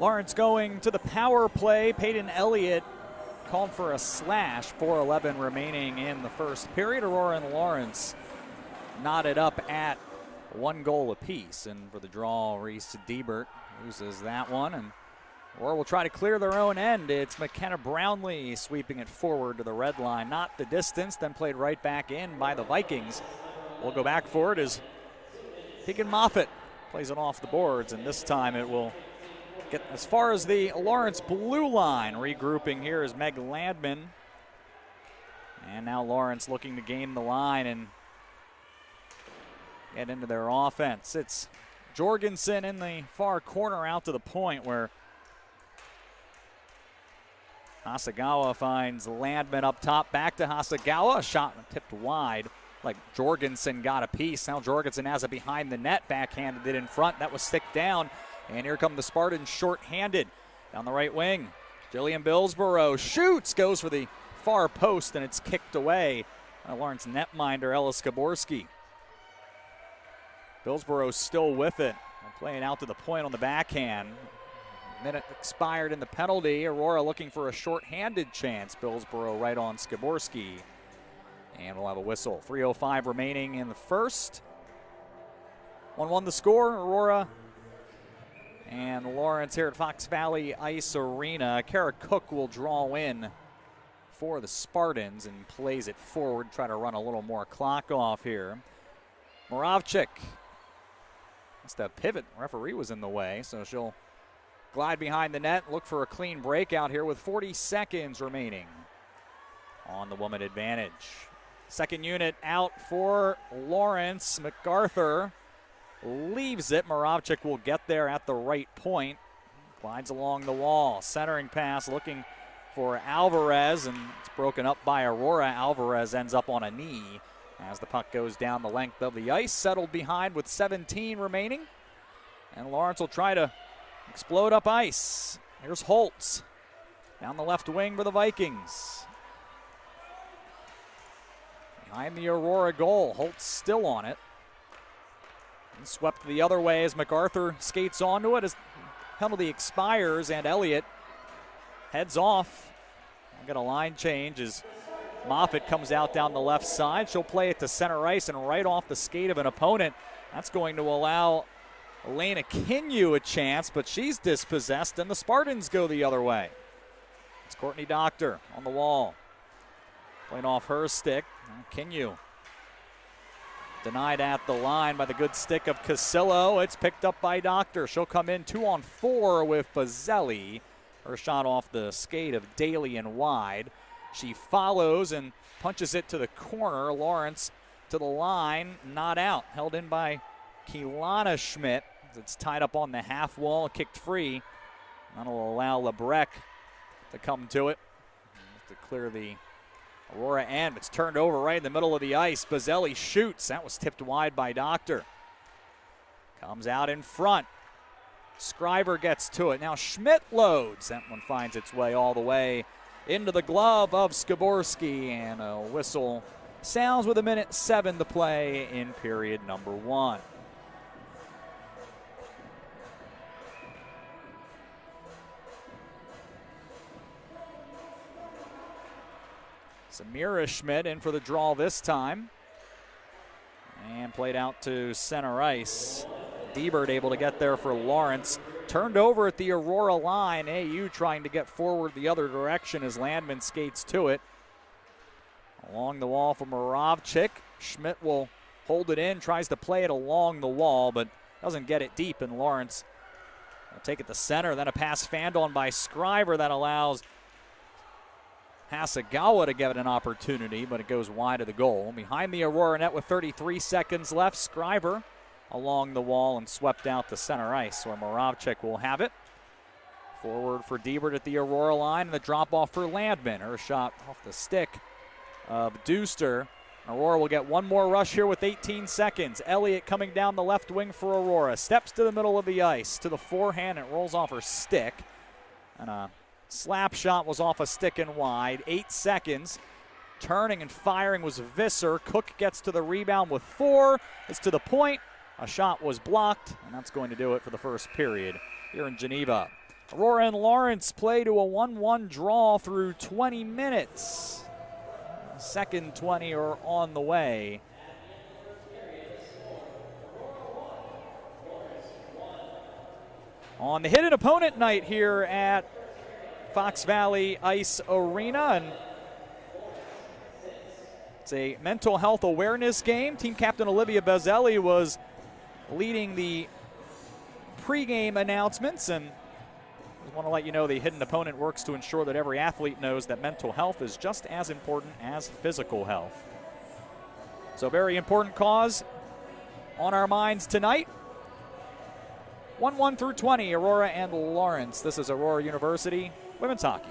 Lawrence going to the power play. Peyton Elliott called for a slash. 4:11 remaining in the first period. Aurora and Lawrence knotted up at 1 goal apiece. And for the draw, Reese Diebert loses that one. And Aurora will try to clear their own end. It's McKenna Brownlee sweeping it forward to the red line. Not the distance, then played right back in by the Vikings. We'll go back for it as Keegan Moffitt plays it off the boards, and this time it will get as far as the Lawrence blue line. Regrouping here is Meg Landman. And now Lawrence looking to gain the line and get into their offense. It's Jorgensen in the far corner out to the point where Hasegawa finds Landman up top. Back to Hasegawa. A shot tipped wide. Like Jorgensen got a piece. Now Jorgensen has it behind the net. Backhanded it in front. That was stick down. And here come the Spartans short-handed. Down the right wing. Jillian Billsborough shoots. Goes for the far post, and it's kicked away by Lawrence netminder Ella Skaborski. Billsborough still with it. Playing out to the point on the backhand. Minute expired in the penalty. Aurora looking for a short-handed chance. Billsborough right on Skaborski. And we'll have a whistle. 3:05 remaining in the first. 1-1 the score. Aurora and Lawrence here at Fox Valley Ice Arena. Kara Cook will draw in for the Spartans and plays it forward. Try to run a little more clock off here. Moravchik must have pivot. The referee was in the way, so she'll glide behind the net. Look for a clean breakout here with 40 seconds remaining on the woman advantage. Second unit out for Lawrence. MacArthur leaves it. Moravchik will get there at the right point. Glides along the wall. Centering pass looking for Alvarez, and it's broken up by Aurora. Alvarez ends up on a knee as the puck goes down the length of the ice. Settled behind with 17 remaining. And Lawrence will try to explode up ice. Here's Holtz down the left wing for the Vikings. Behind the Aurora goal, Holtz still on it. And swept the other way as MacArthur skates onto it as penalty expires, and Elliott heads off. We'll get a line change as Moffitt comes out down the left side. She'll play it to center ice and right off the skate of an opponent. That's going to allow Elena Kinyu a chance, but she's dispossessed, and the Spartans go the other way. It's Courtney Doctor on the wall. Playing off her stick. Kinyu denied at the line by the good stick of Casillo. It's picked up by Doctor. She'll come in 2-on-4 with Bazzelli. Her shot off the skate of Daly and wide. She follows and punches it to the corner. Lawrence to the line, not out. Held in by Keilana Schmidt. It's tied up on the half wall, kicked free. That'll allow Lebrec to come to it. To clear the Aurora end. It's turned over right in the middle of the ice. Bazzelli shoots. That was tipped wide by Doctor. Comes out in front. Scriver gets to it. Now Schmidt loads. That one finds its way all the way into the glove of Skaborski. And a whistle sounds with 1:07 to play in period number 1. Samira Schmidt in for the draw this time. And played out to center ice. Diebert able to get there for Lawrence. Turned over at the Aurora line. AU trying to get forward the other direction as Landman skates to it. Along the wall for Moravchik. Schmidt will hold it in, tries to play it along the wall, but doesn't get it deep, and Lawrence will take it to center. Then a pass fanned on by Scriver that allows Hasegawa to get an opportunity, but it goes wide of the goal. Behind the Aurora net with 33 seconds left, Scriver along the wall and swept out to center ice, where Moravchik will have it. Forward for Diebert at the Aurora line, and the drop-off for Landman. Her shot off the stick of Deuster. Aurora will get one more rush here with 18 seconds. Elliott coming down the left wing for Aurora. Steps to the middle of the ice, to the forehand, and rolls off her stick. And a slap shot was off a stick and wide. 8 seconds. Turning and firing was Visser. Cook gets to the rebound with 4. It's to the point. A shot was blocked, and that's going to do it for the first period here in Geneva. Aurora and Lawrence play to a 1-1 draw through 20 minutes. Second 20 are on the way. On the hidden opponent night here at Fox Valley Ice Arena, and it's a mental health awareness game. Team captain Olivia Bezzelli was leading the pregame announcements, and I want to let you know the hidden opponent works to ensure that every athlete knows that mental health is just as important as physical health. So very important cause on our minds tonight. 1-1 through 20, Aurora and Lawrence. This is Aurora University women's hockey.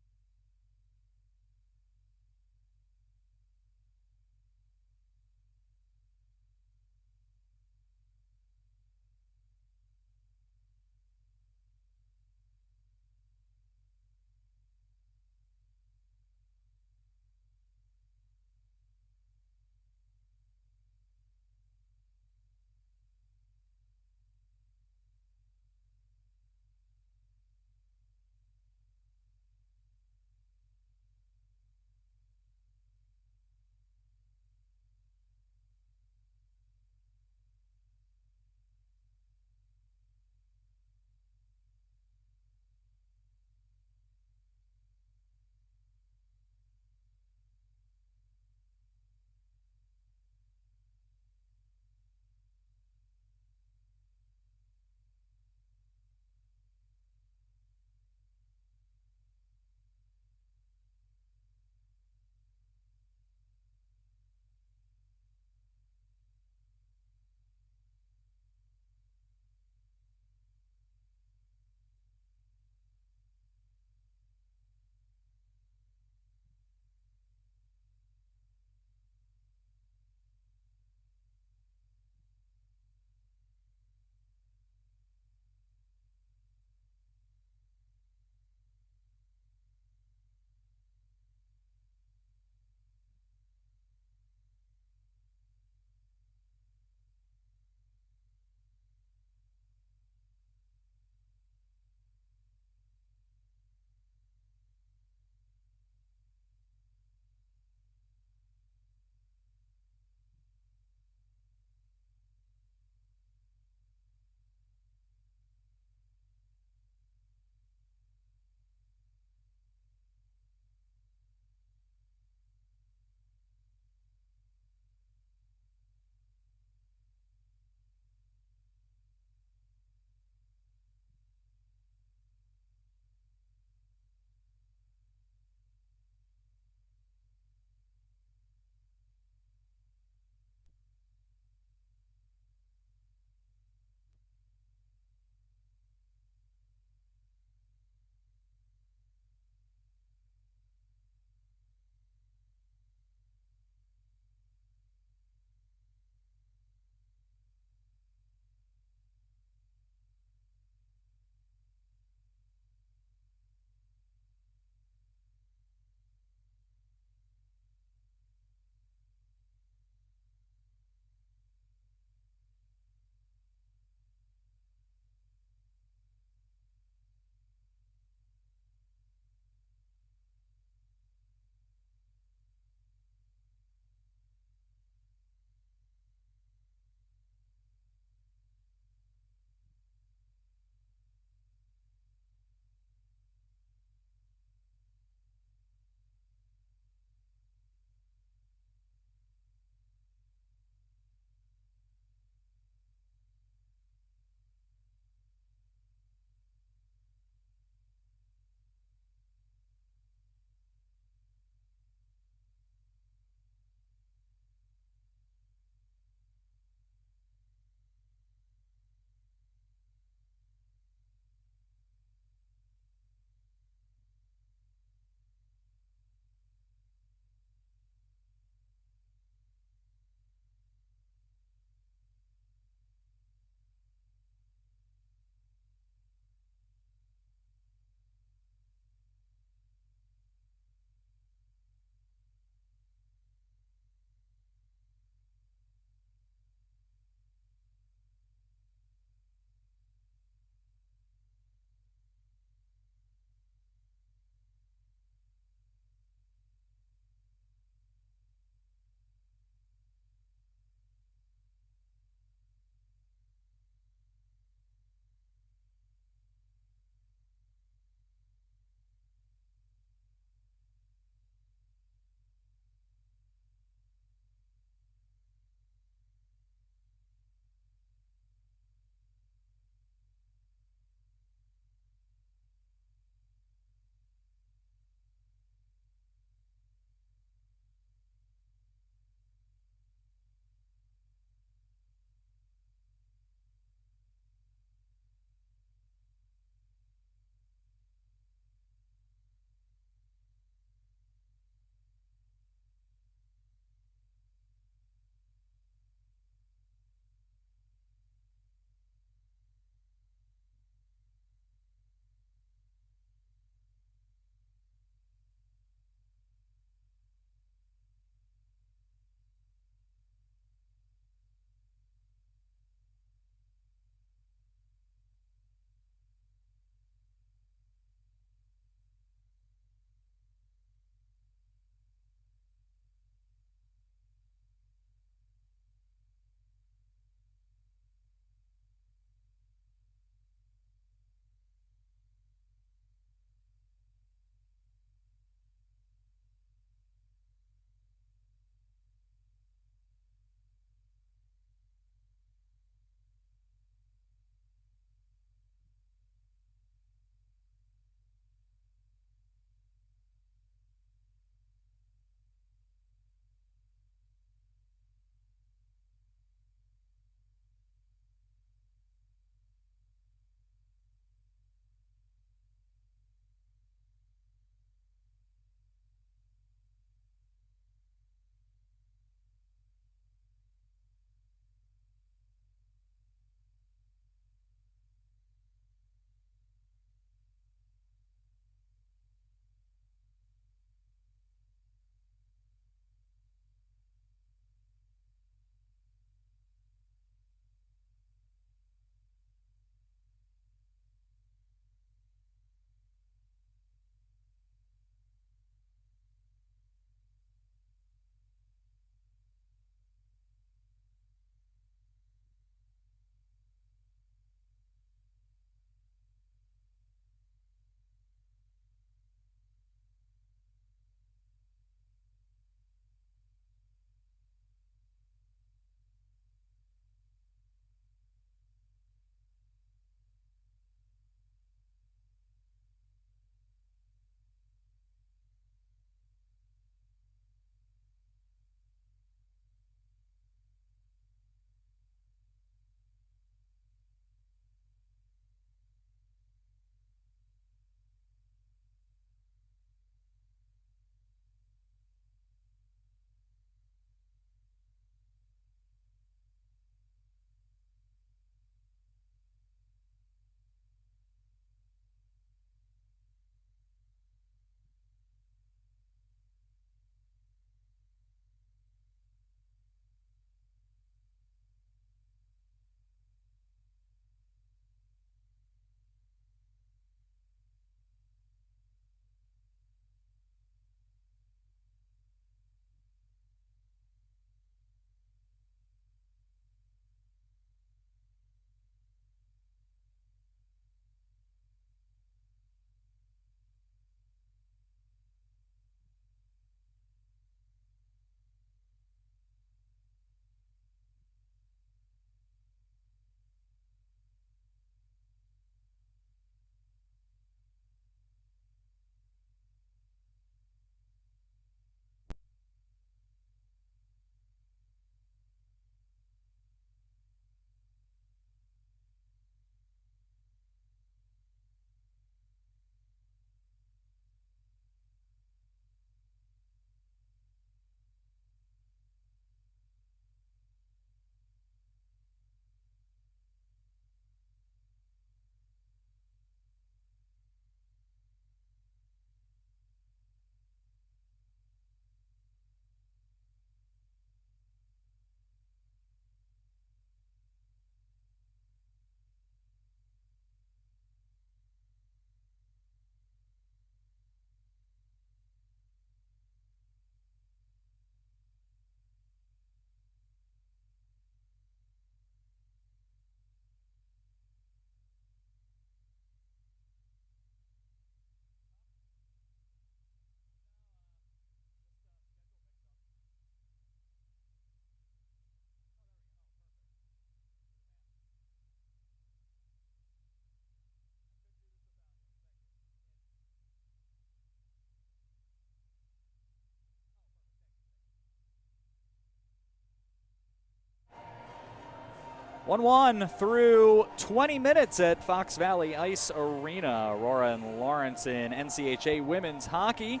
1-1 through 20 minutes at Fox Valley Ice Arena. Aurora and Lawrence in NCHA women's hockey.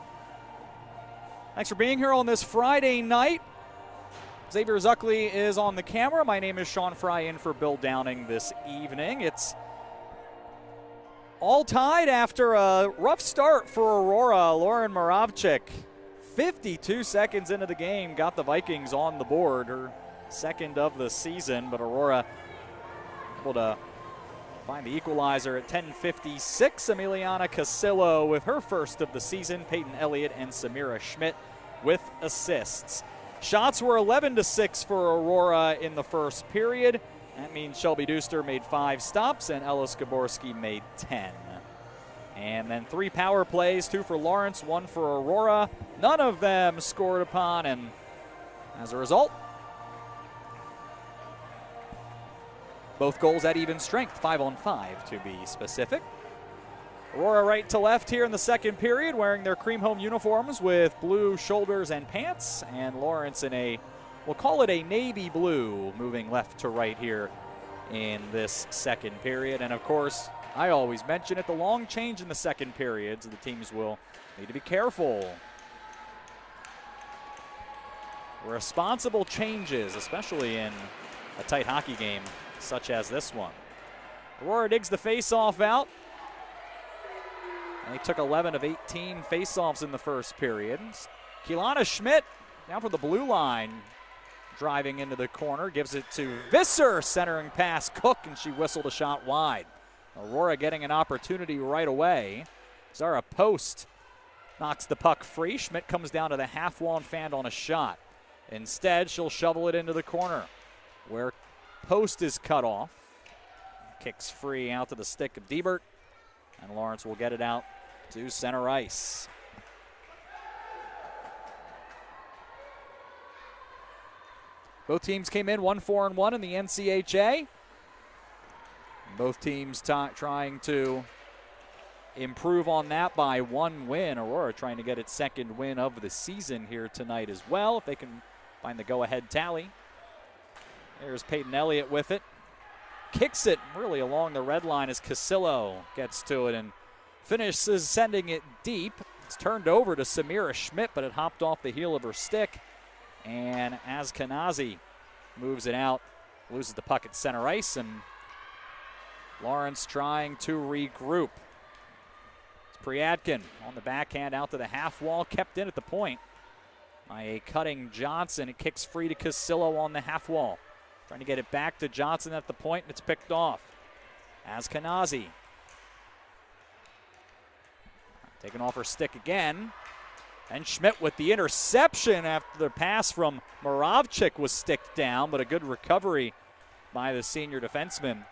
Thanks for being here on this Friday night. Xavier Zuckley is on the camera. My name is Sean Fry in for Bill Downing this evening. It's all tied after a rough start for Aurora. Lauren Moravchik, 52 seconds into the game, got the Vikings on the board. Her second of the season, but Aurora able to find the equalizer at 10:56. Emiliana Casillo with her first of the season. Peyton Elliott and Samira Schmidt with assists. Shots were 11-6 for Aurora in the first period. That means Shelby Duster made 5 stops and Ella Skaborski made 10. And then 3 power plays, 2 for Lawrence, 1 for Aurora. None of them scored upon, and as a result, both goals at even strength, 5-on-5 to be specific. Aurora right to left here in the second period, wearing their cream home uniforms with blue shoulders and pants, and Lawrence in a, we'll call it a navy blue, moving left to right here in this second period. And of course, I always mention it, the long change in the second period, so the teams will need to be careful. Responsible changes, especially in a tight hockey game such as this one. Aurora digs the face-off out. And they took 11 of 18 face-offs in the first period. Keilana Schmidt down for the blue line, driving into the corner, gives it to Visser, centering pass Cook, and she whistled a shot wide. Aurora getting an opportunity right away. Zara Post knocks the puck free. Schmidt comes down to the half wall and fanned on a shot. Instead, she'll shovel it into the corner where Post is cut off. Kicks free out to the stick of Diebert, and Lawrence will get it out to center ice. Both teams came in 1-4-1 in the NCHA. Both teams trying to improve on that by 1 win. Aurora trying to get its second win of the season here tonight as well, if they can find the go-ahead tally. There's Peyton Elliott with it. Kicks it really along the red line as Casillo gets to it and finishes sending it deep. It's turned over to Samira Schmidt, but it hopped off the heel of her stick. And Ashkenazi moves it out, loses the puck at center ice, and Lawrence trying to regroup. It's Priadkin on the backhand out to the half wall, kept in at the point by a cutting Johnson. It kicks free to Casillo on the half wall. Trying to get it back to Johnson at the point, and it's picked off. Ashkenazi taken off her stick again. And Schmidt with the interception after the pass from Moravchik was sticked down, but a good recovery by the senior defenseman.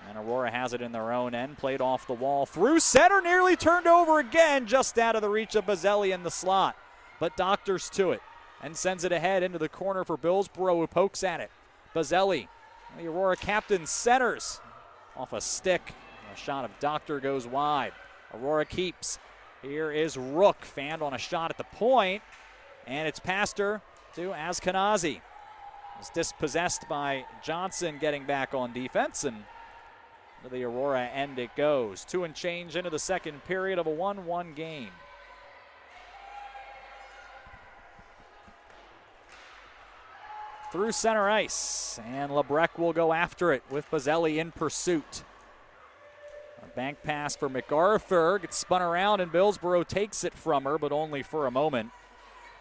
And Aurora has it in their own end, played off the wall through center, nearly turned over again, just out of the reach of Bazzelli in the slot. But doctors to it and sends it ahead into the corner for Billsboro, who pokes at it. Bazzelli, the Aurora captain, centers off a stick. A shot of Doctor goes wide. Aurora keeps. Here is Rook, fanned on a shot at the point, and it's passed her to Ashkenazi. It's dispossessed by Johnson getting back on defense, and to the Aurora end it goes. 2 and change into the second period of a 1-1 game. Through center ice, and Lebrecq will go after it with Bazzelli in pursuit. A bank pass for MacArthur, gets spun around, and Billsboro takes it from her, but only for a moment.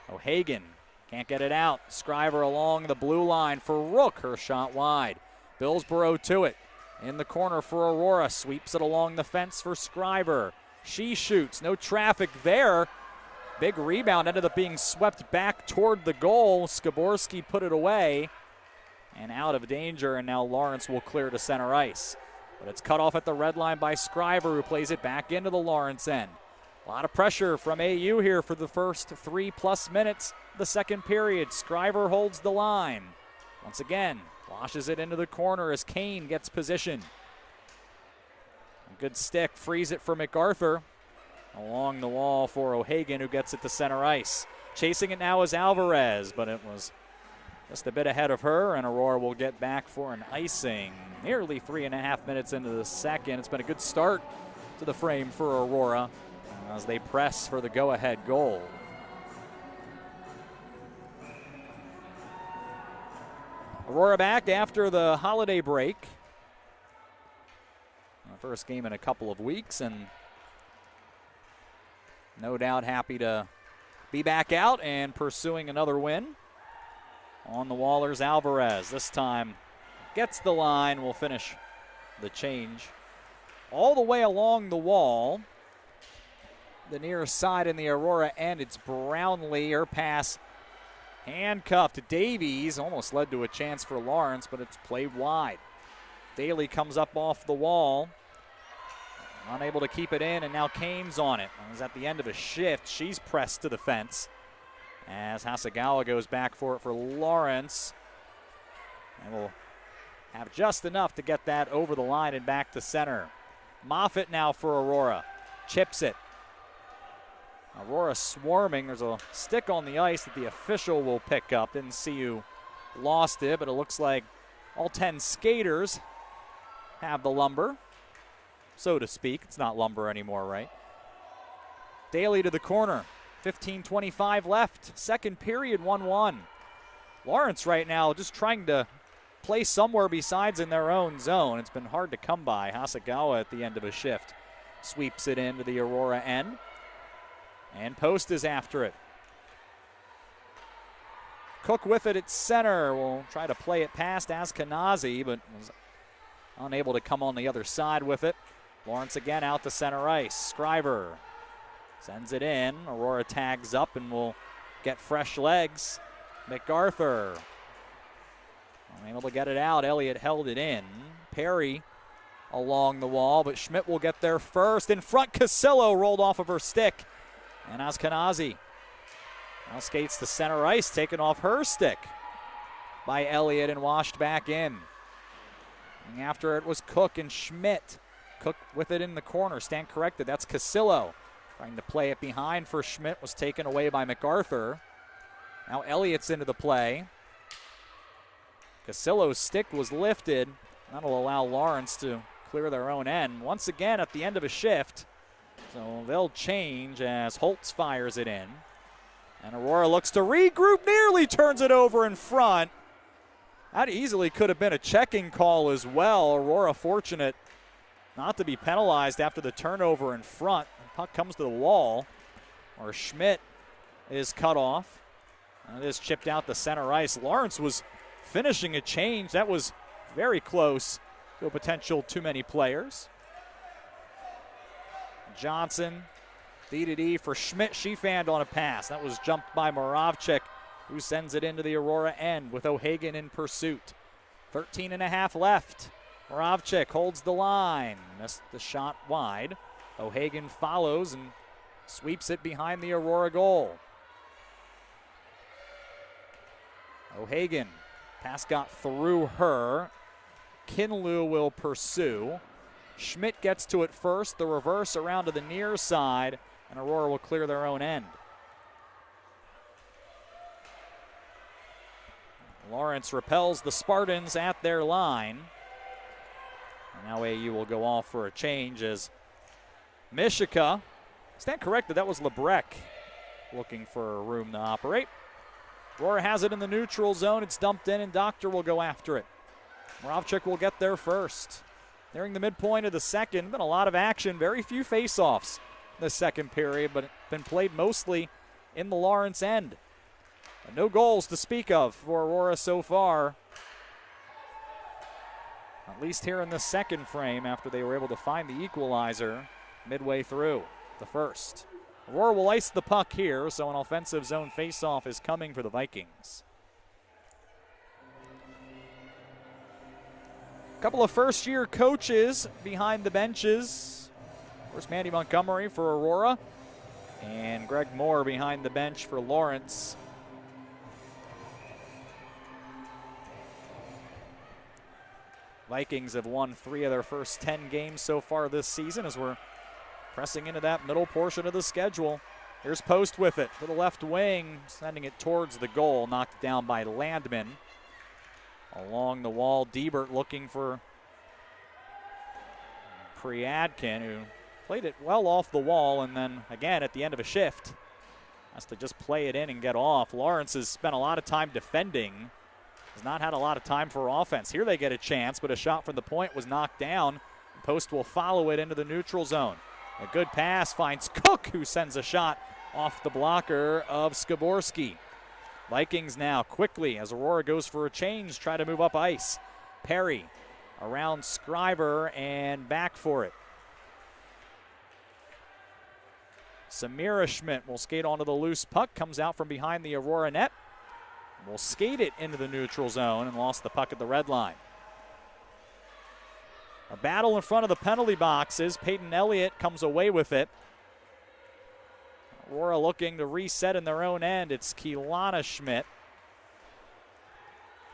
O'Hagan can't get it out. Scriver along the blue line for Rook, her shot wide. Billsboro to it, in the corner for Aurora, sweeps it along the fence for Scriver. She shoots, no traffic there. Big rebound, ended up being swept back toward the goal. Skaborski put it away and out of danger, and now Lawrence will clear to center ice. But it's cut off at the red line by Scriver, who plays it back into the Lawrence end. A lot of pressure from AU here for the first 3+ minutes of the second period. Scriver holds the line. Once again, washes it into the corner as Kane gets position. A good stick, frees it for MacArthur. Along the wall for O'Hagan, who gets it to center ice. Chasing it now is Alvarez, but it was just a bit ahead of her, and Aurora will get back for an icing. Nearly 3.5 minutes into the second. It's been a good start to the frame for Aurora as they press for the go-ahead goal. Aurora back after the holiday break. First game in a couple of weeks, and no doubt happy to be back out and pursuing another win. On the Wallers, Alvarez this time gets the line, will finish the change all the way along the wall. The near side in the Aurora end, it's Brownlee. Her pass handcuffed. Davies almost led to a chance for Lawrence, but it's played wide. Daly comes up off the wall. Unable to keep it in, and now Kane's on it. It was at the end of a shift. She's pressed to the fence as Hasegawa goes back for it for Lawrence. And will have just enough to get that over the line and back to center. Moffitt now for Aurora. Chips it. Aurora swarming. There's a stick on the ice that the official will pick up. Didn't see who lost it, but it looks like all 10 skaters have the lumber, so to speak. It's not lumber anymore, right? Daly to the corner. 15:25 left. Second period, 1-1. Lawrence right now just trying to play somewhere besides in their own zone. It's been hard to come by. Hasegawa at the end of a shift sweeps it into the Aurora end. And Post is after it. Cook with it at center. Will try to play it past Askenazi, but was unable to come on the other side with it. Lawrence again out to center ice. Scriver sends it in. Aurora tags up and will get fresh legs. MacArthur unable to get it out. Elliott held it in. Perry along the wall, but Schmidt will get there first. In front, Casillo rolled off of her stick. And Askenazi now skates to center ice, taken off her stick by Elliott and washed back in. And after it was Cook and Schmidt. Cook with it in the corner, stand corrected. That's Casillo trying to play it behind for Schmidt, was taken away by MacArthur. Now Elliott's into the play. Casillo's stick was lifted. That'll allow Lawrence to clear their own end. Once again at the end of a shift. So they'll change as Holtz fires it in. And Aurora looks to regroup, nearly turns it over in front. That easily could have been a checking call as well. Aurora fortunate not to be penalized after the turnover in front. The puck comes to the wall, or Schmidt is cut off. And it is chipped out the center ice. Lawrence was finishing a change. That was very close to a potential too many players. Johnson, D-to-D for Schmidt. She fanned on a pass. That was jumped by Moravchik, who sends it into the Aurora end with O'Hagan in pursuit. 13.5 left. Moravchik holds the line. Missed the shot wide. O'Hagan follows and sweeps it behind the Aurora goal. O'Hagan, pass got through her. Kinlew will pursue. Schmidt gets to it first, the reverse around to the near side, and Aurora will clear their own end. Lawrence repels the Spartans at their line. And now AU will go off for a change as Mishika, stand corrected, that was Lebrecq looking for a room to operate. Aurora has it in the neutral zone. It's dumped in, and Doctor will go after it. Moravchik will get there first. Nearing the midpoint of the second, been a lot of action, very few face-offs in the second period, but it's been played mostly in the Lawrence end. And no goals to speak of for Aurora so far, at least here in the second frame after they were able to find the equalizer midway through the first. Aurora will ice the puck here, so an offensive zone face-off is coming for the Vikings. A couple of first-year coaches behind the benches. Of course, Mandy Montgomery for Aurora and Greg Moore behind the bench for Lawrence. Vikings have won 3 of their first 10 games so far this season as we're pressing into that middle portion of the schedule. Here's Post with it to the left wing, sending it towards the goal, knocked down by Landman. Along the wall, Diebert looking for Priadkin, who played it well off the wall, and then again at the end of a shift has to just play it in and get off. Lawrence has spent a lot of time defending, has not had a lot of time for offense. Here they get a chance, but a shot from the point was knocked down. Post will follow it into the neutral zone. A good pass finds Cook, who sends a shot off the blocker of Skaborski. Vikings now quickly, as Aurora goes for a change, try to move up ice. Perry around Scriver and back for it. Samira Schmidt will skate onto the loose puck, comes out from behind the Aurora net. Will skate it into the neutral zone and lost the puck at the red line. A battle in front of the penalty boxes. Peyton Elliott comes away with it. Aurora looking to reset in their own end. It's Keilana Schmidt.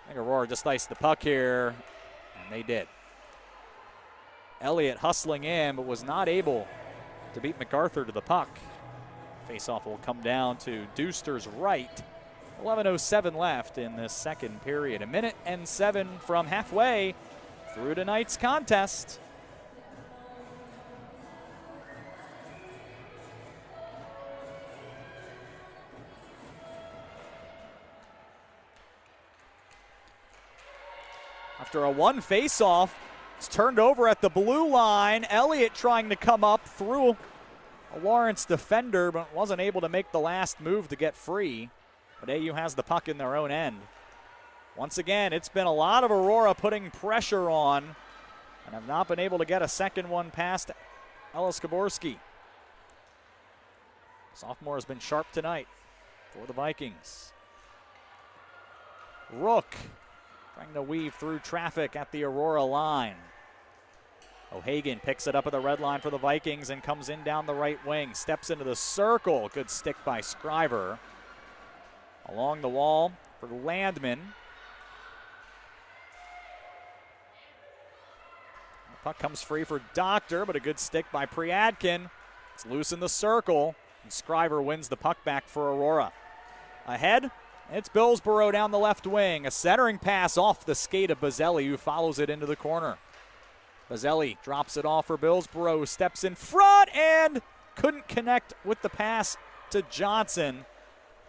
I think Aurora just iced the puck here, and they did. Elliott hustling in, but was not able to beat MacArthur to the puck. Faceoff will come down to Deuster's right. 11:07 left in the second period. 1:07 from halfway through tonight's contest. After a one face-off, it's turned over at the blue line. Elliott trying to come up through a Lawrence defender, but wasn't able to make the last move to get free. But AU has the puck in their own end. Once again, it's been a lot of Aurora putting pressure on and have not been able to get a second one past Ellis Skaborski. Sophomore has been sharp tonight for the Vikings. Rook trying to weave through traffic at the Aurora line. O'Hagan picks it up at the red line for the Vikings and comes in down the right wing. Steps into the circle. Good stick by Scriver. Along the wall for Landman. The puck comes free for Doctor, but a good stick by Priadkin. It's loose in the circle, and Scriver wins the puck back for Aurora. Ahead, it's Billsborough down the left wing. A centering pass off the skate of Bazzelli, who follows it into the corner. Bazzelli drops it off for Billsborough, who steps in front and couldn't connect with the pass to Johnson.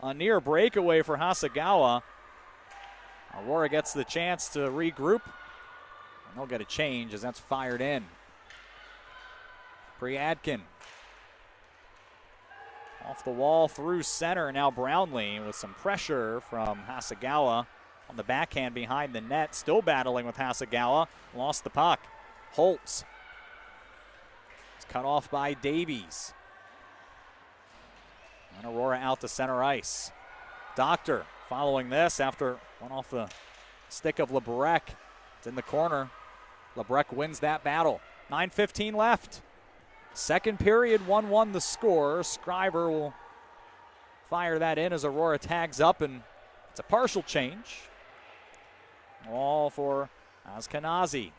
A near breakaway for Hasegawa. Aurora gets the chance to regroup, and they'll get a change as that's fired in. Priadkin off the wall through center. Now Brownlee with some pressure from Hasegawa on the backhand behind the net. Still battling with Hasegawa. Lost the puck. Holtz. It's cut off by Davies. And Aurora out to center ice. Doctor following this after one off the stick of Lebrec. It's in the corner. Lebrec wins that battle. 9:15 left. Second period, 1-1 the score. Scriver will fire that in as Aurora tags up, and it's a partial change. All for Askenazi.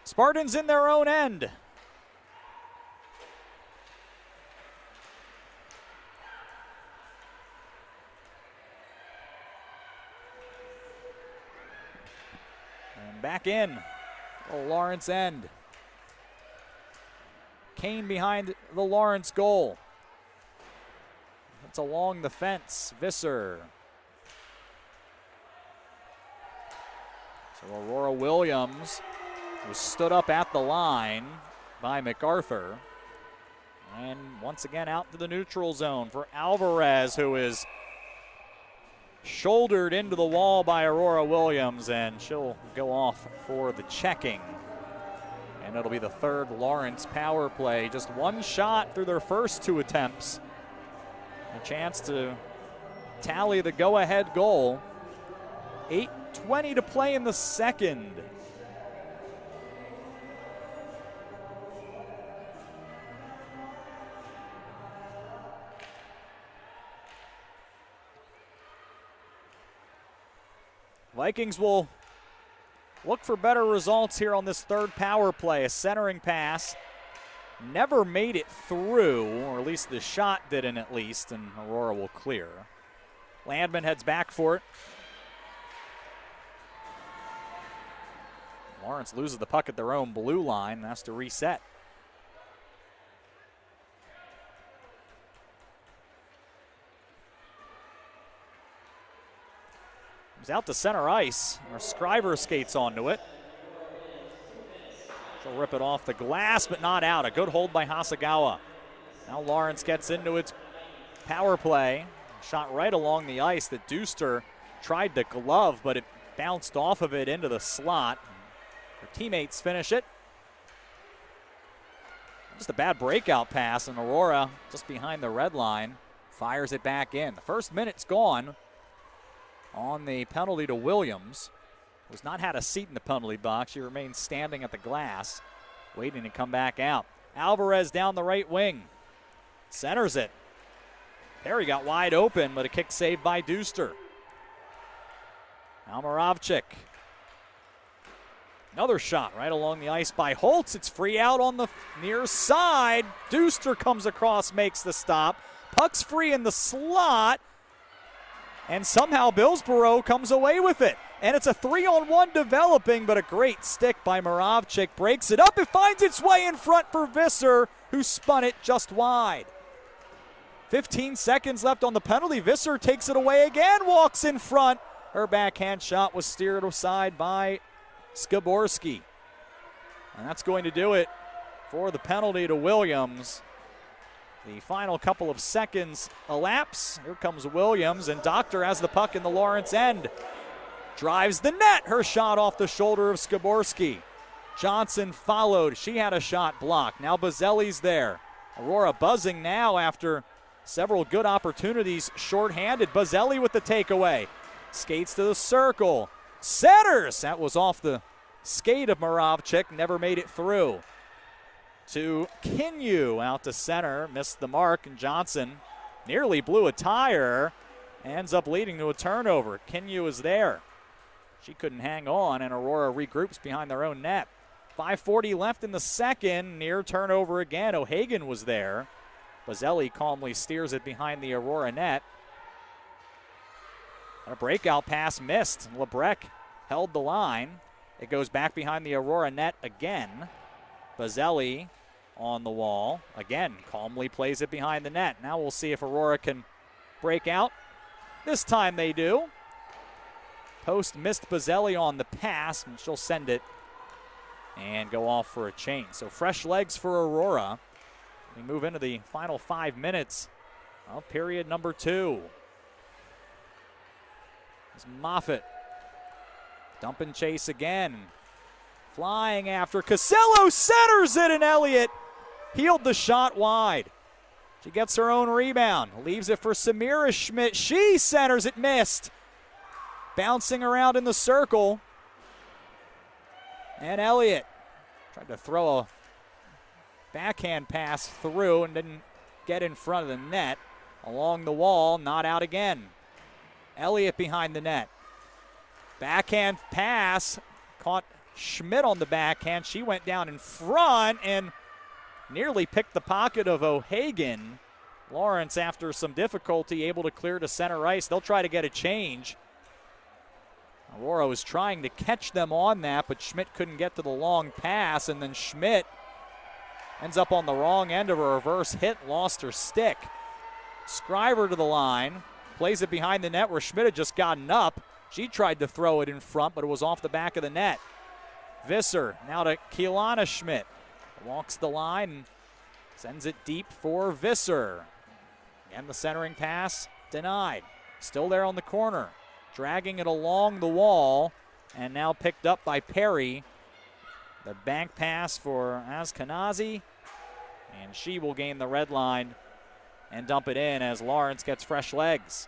Spartans in their own end. And back in. Lawrence end. Kane behind the Lawrence goal. It's along the fence. Visser. So Aurora Williams was stood up at the line by MacArthur. And once again out to the neutral zone for Alvarez, who is shouldered into the wall by Aurora Williams, and she'll go off for the checking. And it'll be the third Lawrence power play. Just one shot through their first two attempts. A chance to tally the go-ahead goal. 8:20 to play in the second. Vikings will look for better results here on this third power play. A centering pass never made it through, or at least the shot didn't at least, and Aurora will clear. Landman heads back for it. Lawrence loses the puck at their own blue line and has to reset. Comes out to center ice, where Scriver skates onto it. She'll rip it off the glass, but not out. A good hold by Hasegawa. Now Lawrence gets into its power play. Shot right along the ice that Duster tried to glove, but it bounced off of it into the slot. Her teammates finish it. Just a bad breakout pass, and Aurora, just behind the red line, fires it back in. The first minute's gone on the penalty to Williams, who has not had a seat in the penalty box. She remains standing at the glass, waiting to come back out. Alvarez down the right wing. Centers it. Perry got wide open, but a kick saved by Duster. Now Moravchik. Another shot right along the ice by Holtz. It's free out on the near side. Duster comes across, makes the stop. Puck's free in the slot. And somehow Billsboro comes away with it. And it's a 3-on-1 developing, but a great stick by Moravchik. Breaks it up. It finds its way in front for Visser, who spun it just wide. 15 seconds left on the penalty. Visser takes it away again, walks in front. Her backhand shot was steered aside by Skaborski. And that's going to do it for the penalty to Williams. The final couple of seconds elapse. Here comes Williams, and Doctor has the puck in the Lawrence end. Drives the net. Her shot off the shoulder of Skaborski. Johnson followed. She had a shot blocked. Now Bazzelli's there. Aurora buzzing now after several good opportunities shorthanded. Bazzelli with the takeaway. Skates to the circle. Centers. That was off the skate of Moravchik. Never made it through. To Kinyu out to center. Missed the mark, and Johnson nearly blew a tire. Ends up leading to a turnover. Kinyu is there. She couldn't hang on, and Aurora regroups behind their own net. 5:40 left in the second. Near turnover again. O'Hagan was there. Bazzelli calmly steers it behind the Aurora net. A breakout pass missed. Lebrecq held the line. It goes back behind the Aurora net again. Bazzelli on the wall. Again, calmly plays it behind the net. Now we'll see if Aurora can break out. This time they do. Post missed Bazzelli on the pass, and she'll send it and go off for a change. So fresh legs for Aurora. We move into the final 5 minutes of period number 2. It's Moffitt. Dump and chase again. Flying after Casello, centers it, and Elliott healed the shot wide. She gets her own rebound, leaves it for Samira Schmidt. She centers it, missed. Bouncing around in the circle. And Elliott tried to throw a backhand pass through and didn't get in front of the net. Along the wall, not out again. Elliott behind the net. Backhand pass, caught Schmidt on the backhand. She went down in front and nearly picked the pocket of O'Hagan. Lawrence, after some difficulty, able to clear to center ice. They'll try to get a change. Aurora was trying to catch them on that, but Schmidt couldn't get to the long pass, and then Schmidt ends up on the wrong end of a reverse hit, lost her stick. Scriver to the line, plays it behind the net where Schmidt had just gotten up. She tried to throw it in front, but it was off the back of the net. Visser now to Keilana Schmidt. Walks the line and sends it deep for Visser. Again, the centering pass denied. Still there on the corner. Dragging it along the wall, and now picked up by Perry. The bank pass for Askenazi, and she will gain the red line and dump it in as Lawrence gets fresh legs.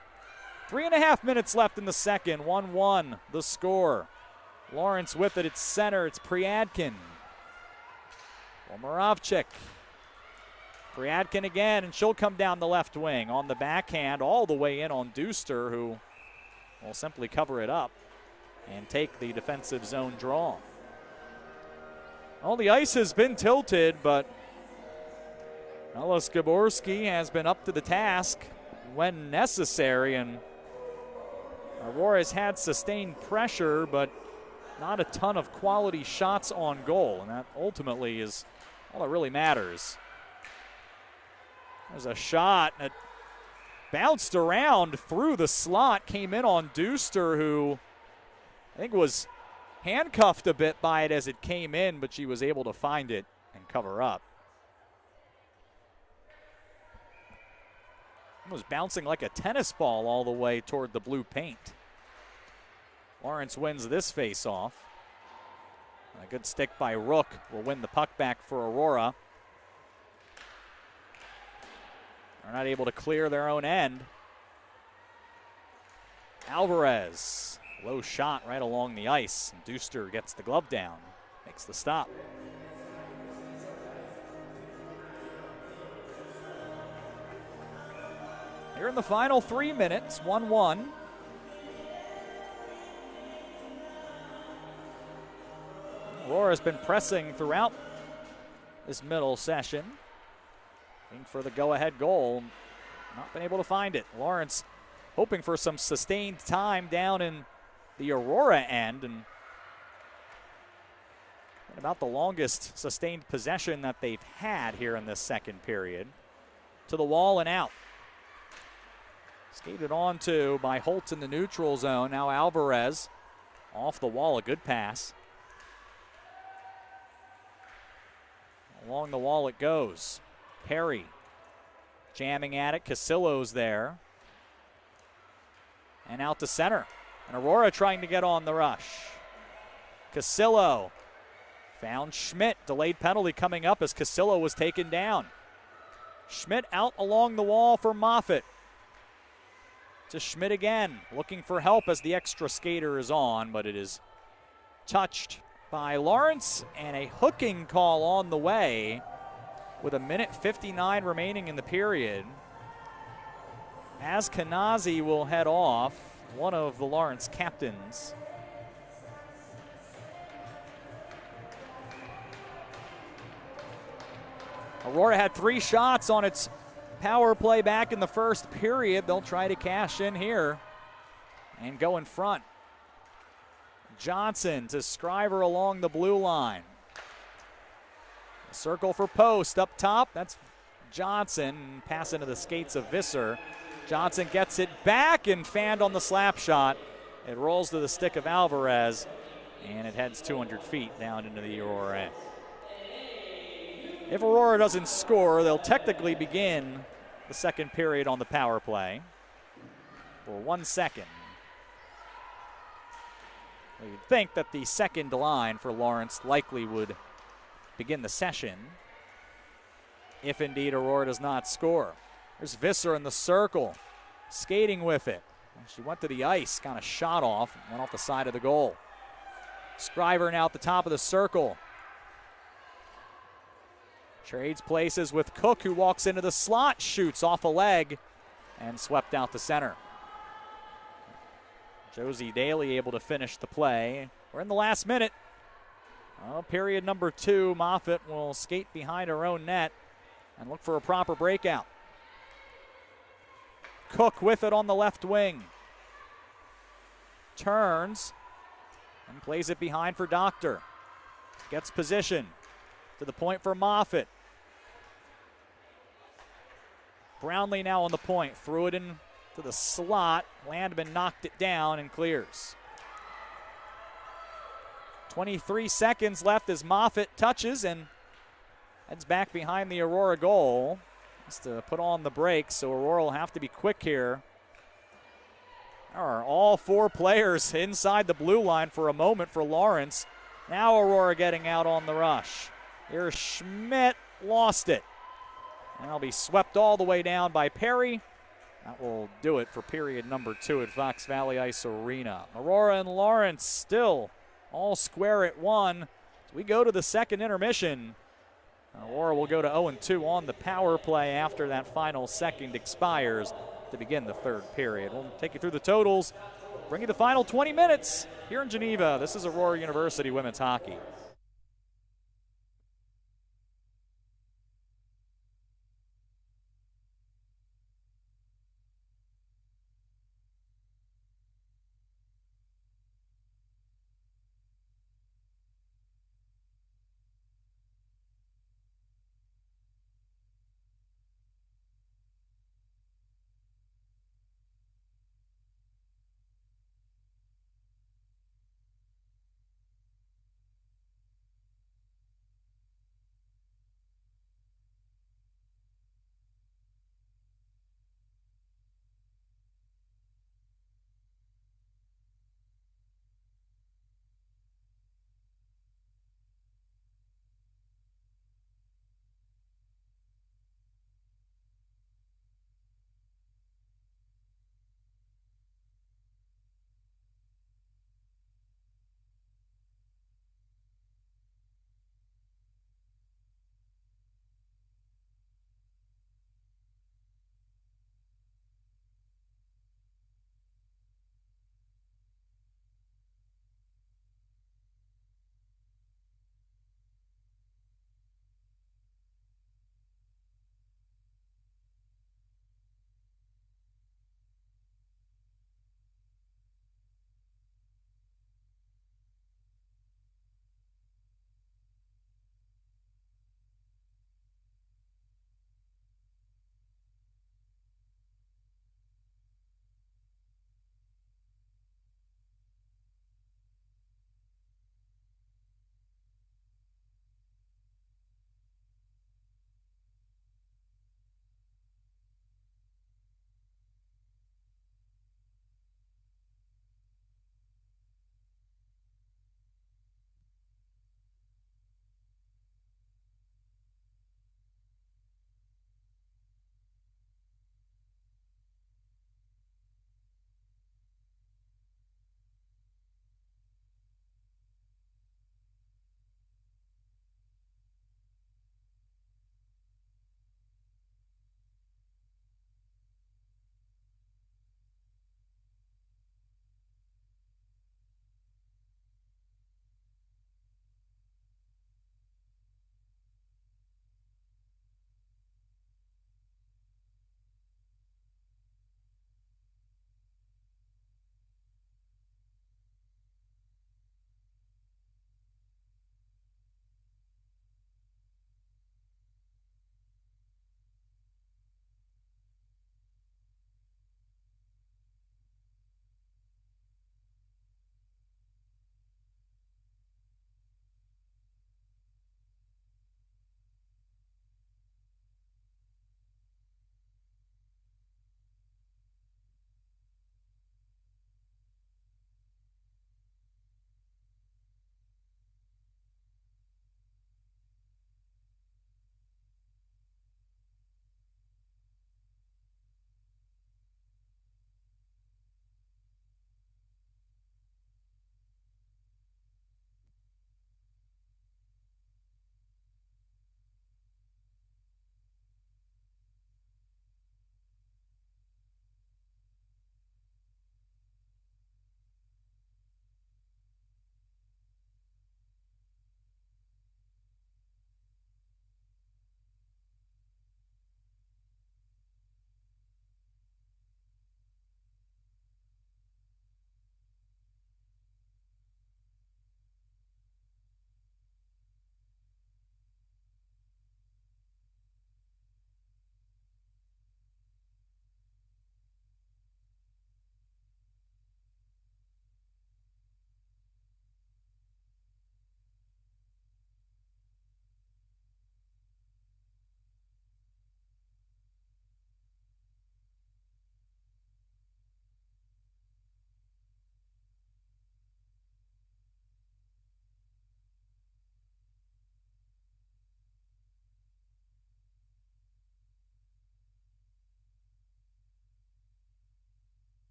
3.5 minutes left in the second. 1-1 the score. Lawrence with it. It's center. It's Priadkin. Moravchik. Priadkin again, and she'll come down the left wing on the backhand all the way in on Duster, who will simply cover it up and take the defensive zone draw. Well, the ice has been tilted, but Ella Skaborski has been up to the task when necessary, and Aurora has had sustained pressure, but not a ton of quality shots on goal, and that ultimately is all that really matters. There's a shot that bounced around through the slot, came in on Duster, who I think was handcuffed a bit by it as it came in, but she was able to find it and cover up. It was bouncing like a tennis ball all the way toward the blue paint. Lawrence wins this face-off. A good stick by Rook will win the puck back for Aurora. They're not able to clear their own end. Alvarez, low shot right along the ice. And Duster gets the glove down, makes the stop. Here in the final 3 minutes, 1-1. Aurora's been pressing throughout this middle session, looking for the go-ahead goal. Not been able to find it. Lawrence hoping for some sustained time down in the Aurora end, and about the longest sustained possession that they've had here in this second period. To the wall and out. Skated onto by Holtz in the neutral zone. Now Alvarez off the wall, a good pass. Along the wall it goes. Perry jamming at it. Casillo's there. And out to center. And Aurora trying to get on the rush. Casillo found Schmidt. Delayed penalty coming up as Casillo was taken down. Schmidt out along the wall for Moffitt. To Schmidt again, looking for help as the extra skater is on, but it is touched by Lawrence, and a hooking call on the way with 1:59 remaining in the period. Askenazi will head off, one of the Lawrence captains. Aurora had 3 shots on its power play back in the first period. They'll try to cash in here and go in front. Johnson to Scriver along the blue line. A circle for Post up top. That's Johnson. Pass into the skates of Visser. Johnson gets it back and fanned on the slap shot. It rolls to the stick of Alvarez, and it heads 200 feet down into the Aurora end. If Aurora doesn't score, they'll technically begin the second period on the power play for 1 second. You'd think that the second line for Lawrence likely would begin the session if indeed Aurora does not score. There's Visser in the circle, skating with it. She went to the ice, kind of shot off, went off the side of the goal. Scriver now at the top of the circle. Trades places with Cook, who walks into the slot, shoots off a leg, and swept out to center. Josie Daly able to finish the play. We're in the last minute. Period number 2. Moffitt will skate behind her own net and look for a proper breakout. Cook with it on the left wing. Turns and plays it behind for Doctor. Gets position to the point for Moffitt. Brownlee now on the point. Threw it in to the slot. Landman knocked it down and clears. 23 seconds left as Moffitt touches and heads back behind the Aurora goal. Has to put on the brakes, so Aurora will have to be quick here. There are all 4 players inside the blue line for a moment for Lawrence. Now Aurora getting out on the rush. Here's Schmidt, lost it. And they'll be swept all the way down by Perry. That will do it for period number 2 at Fox Valley Ice Arena. Aurora and Lawrence still all square at 1. As we go to the second intermission, Aurora will go to 0-2 on the power play after that final second expires to begin the third period. We'll take you through the totals, bring you the final 20 minutes here in Geneva. This is Aurora University Women's Hockey.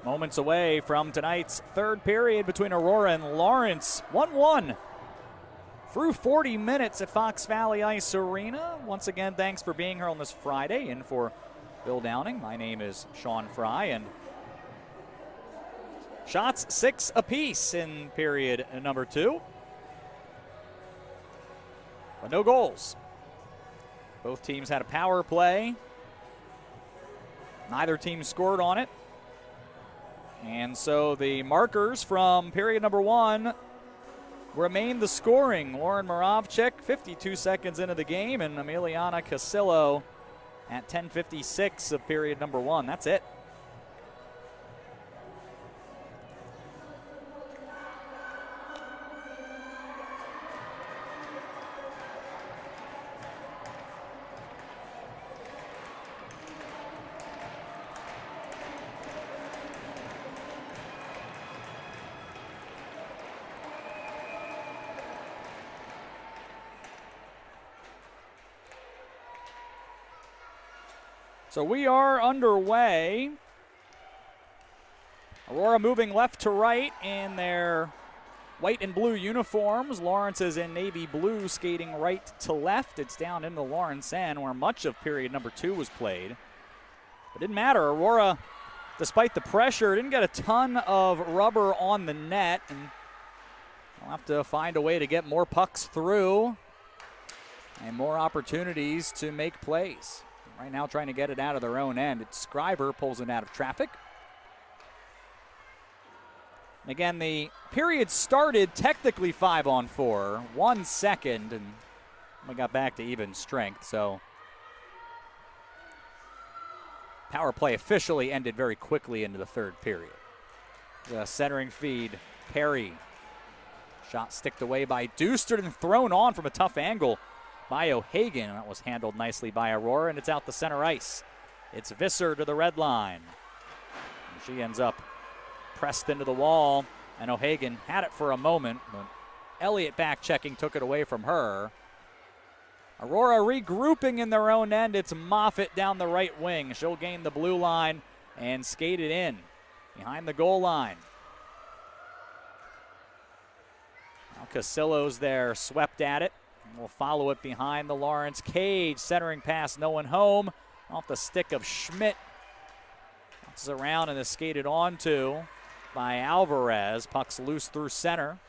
Moments away from tonight's third period between Aurora and Lawrence. 1-1 through 40 minutes at Fox Valley Ice Arena. Once again, thanks for being here on this Friday. And for Bill Downing, my name is Sean Fry. And shots 6 apiece in period number 2. But no goals. Both teams had a power play. Neither team scored on it. And so the markers from period number 1 remain the scoring. Lauren Moravchik, 52 seconds into the game, and Emiliana Casillo at 10:56 of period number 1. That's it. So we are underway. Aurora moving left to right in their white and blue uniforms. Lawrence is in navy blue, skating right to left. It's down in the Lawrence end where much of period number 2 was played. It didn't matter. Aurora, despite the pressure, didn't get a ton of rubber on the net, and they'll have to find a way to get more pucks through and more opportunities to make plays. Right now trying to get it out of their own end. It's Scriver pulls it out of traffic. And again, the period started technically 5-on-4, 1 second, and we got back to even strength. So power play officially ended very quickly into the third period. The centering feed, Perry. Shot sticked away by Duster and thrown on from a tough angle by O'Hagan. That was handled nicely by Aurora, and it's out the center ice. It's Visser to the red line. And she ends up pressed into the wall, and O'Hagan had it for a moment, but Elliott back checking took it away from her. Aurora regrouping in their own end. It's Moffitt down the right wing. She'll gain the blue line and skate it in behind the goal line. Now Casillo's there, swept at it. We'll follow it behind the Lawrence cage. Centering pass, no one home. Off the stick of Schmidt. Bounces around and is skated onto by Alvarez. Puck's loose through center.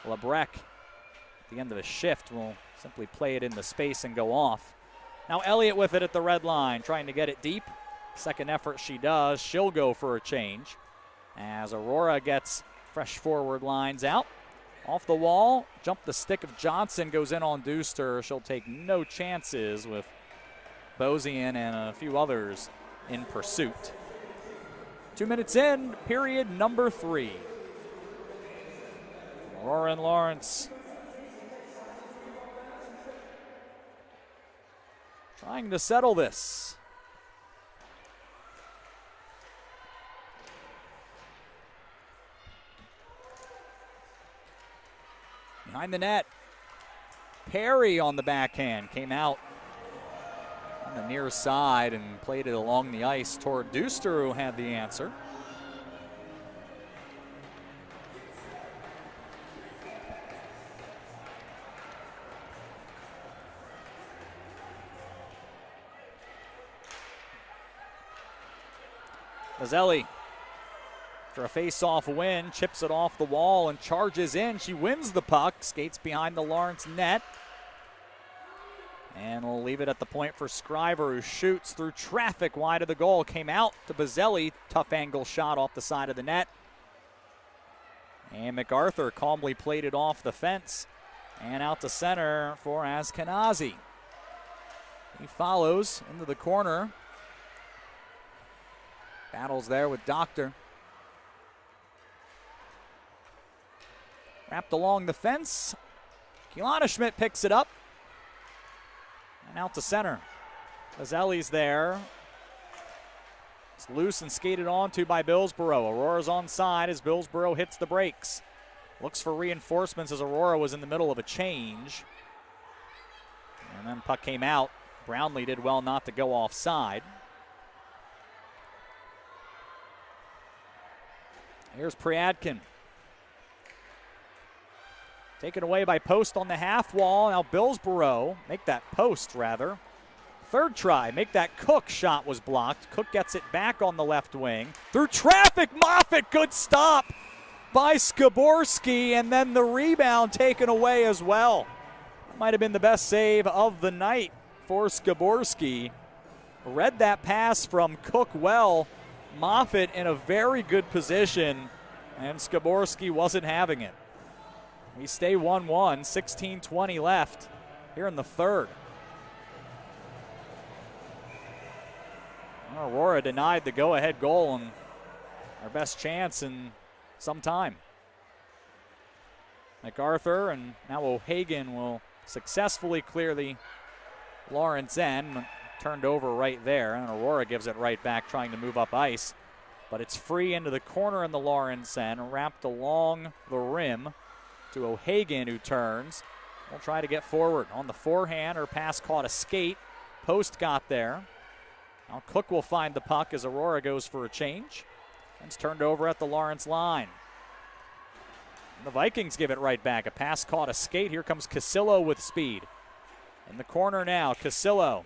Lebrec, at the end of the shift, will simply play it in the space and go off. Now Elliott with it at the red line, trying to get it deep. Second effort she does. She'll go for a change as Aurora gets fresh forward lines out. Off the wall, jump the stick of Johnson, goes in on Duster. She'll take no chances with Bosian and a few others in pursuit. 2 minutes in, period number 3. Aurora and Lawrence trying to settle this. Behind the net, Perry on the backhand came out on the near side and played it along the ice toward Duster, who had the answer. Mazzelli, after a face-off win, chips it off the wall and charges in. She wins the puck, skates behind the Lawrence net. And we'll leave it at the point for Scriver, who shoots through traffic wide of the goal. Came out to Bazzelli. Tough angle shot off the side of the net. And MacArthur calmly played it off the fence and out to center for Askenazi. He follows into the corner. Battles there with Doctor. Wrapped along the fence. Kielana Schmidt picks it up. And out to center. Bazzelli's there. It's loose and skated onto by Billsboro. Aurora's onside as Billsboro hits the brakes. Looks for reinforcements as Aurora was in the middle of a change. And then puck came out. Brownlee did well not to go offside. Here's Priadkin. Taken away by Post on the half wall. Now Billsboro make that Post, rather. Third try, make that Cook shot was blocked. Cook gets it back on the left wing. Through traffic, Moffitt, good stop by Skaborski, and then the rebound taken away as well. That might have been the best save of the night for Skaborski. Read that pass from Cook well. Moffitt in a very good position, and Skaborski wasn't having it. We stay 1-1, 16:20 left here in the third. Aurora denied the go-ahead goal and our best chance in some time. MacArthur and now O'Hagan will successfully clear the Lawrence end. Turned over right there, and Aurora gives it right back, trying to move up ice. But it's free into the corner in the Lawrence end, wrapped along the rim to O'Hagan, who turns. We'll try to get forward. On the forehand, her pass caught a skate. Post got there. Now Cook will find the puck as Aurora goes for a change. And it's turned over at the Lawrence line. And the Vikings give it right back. A pass caught a skate. Here comes Casillo with speed. In the corner now, Casillo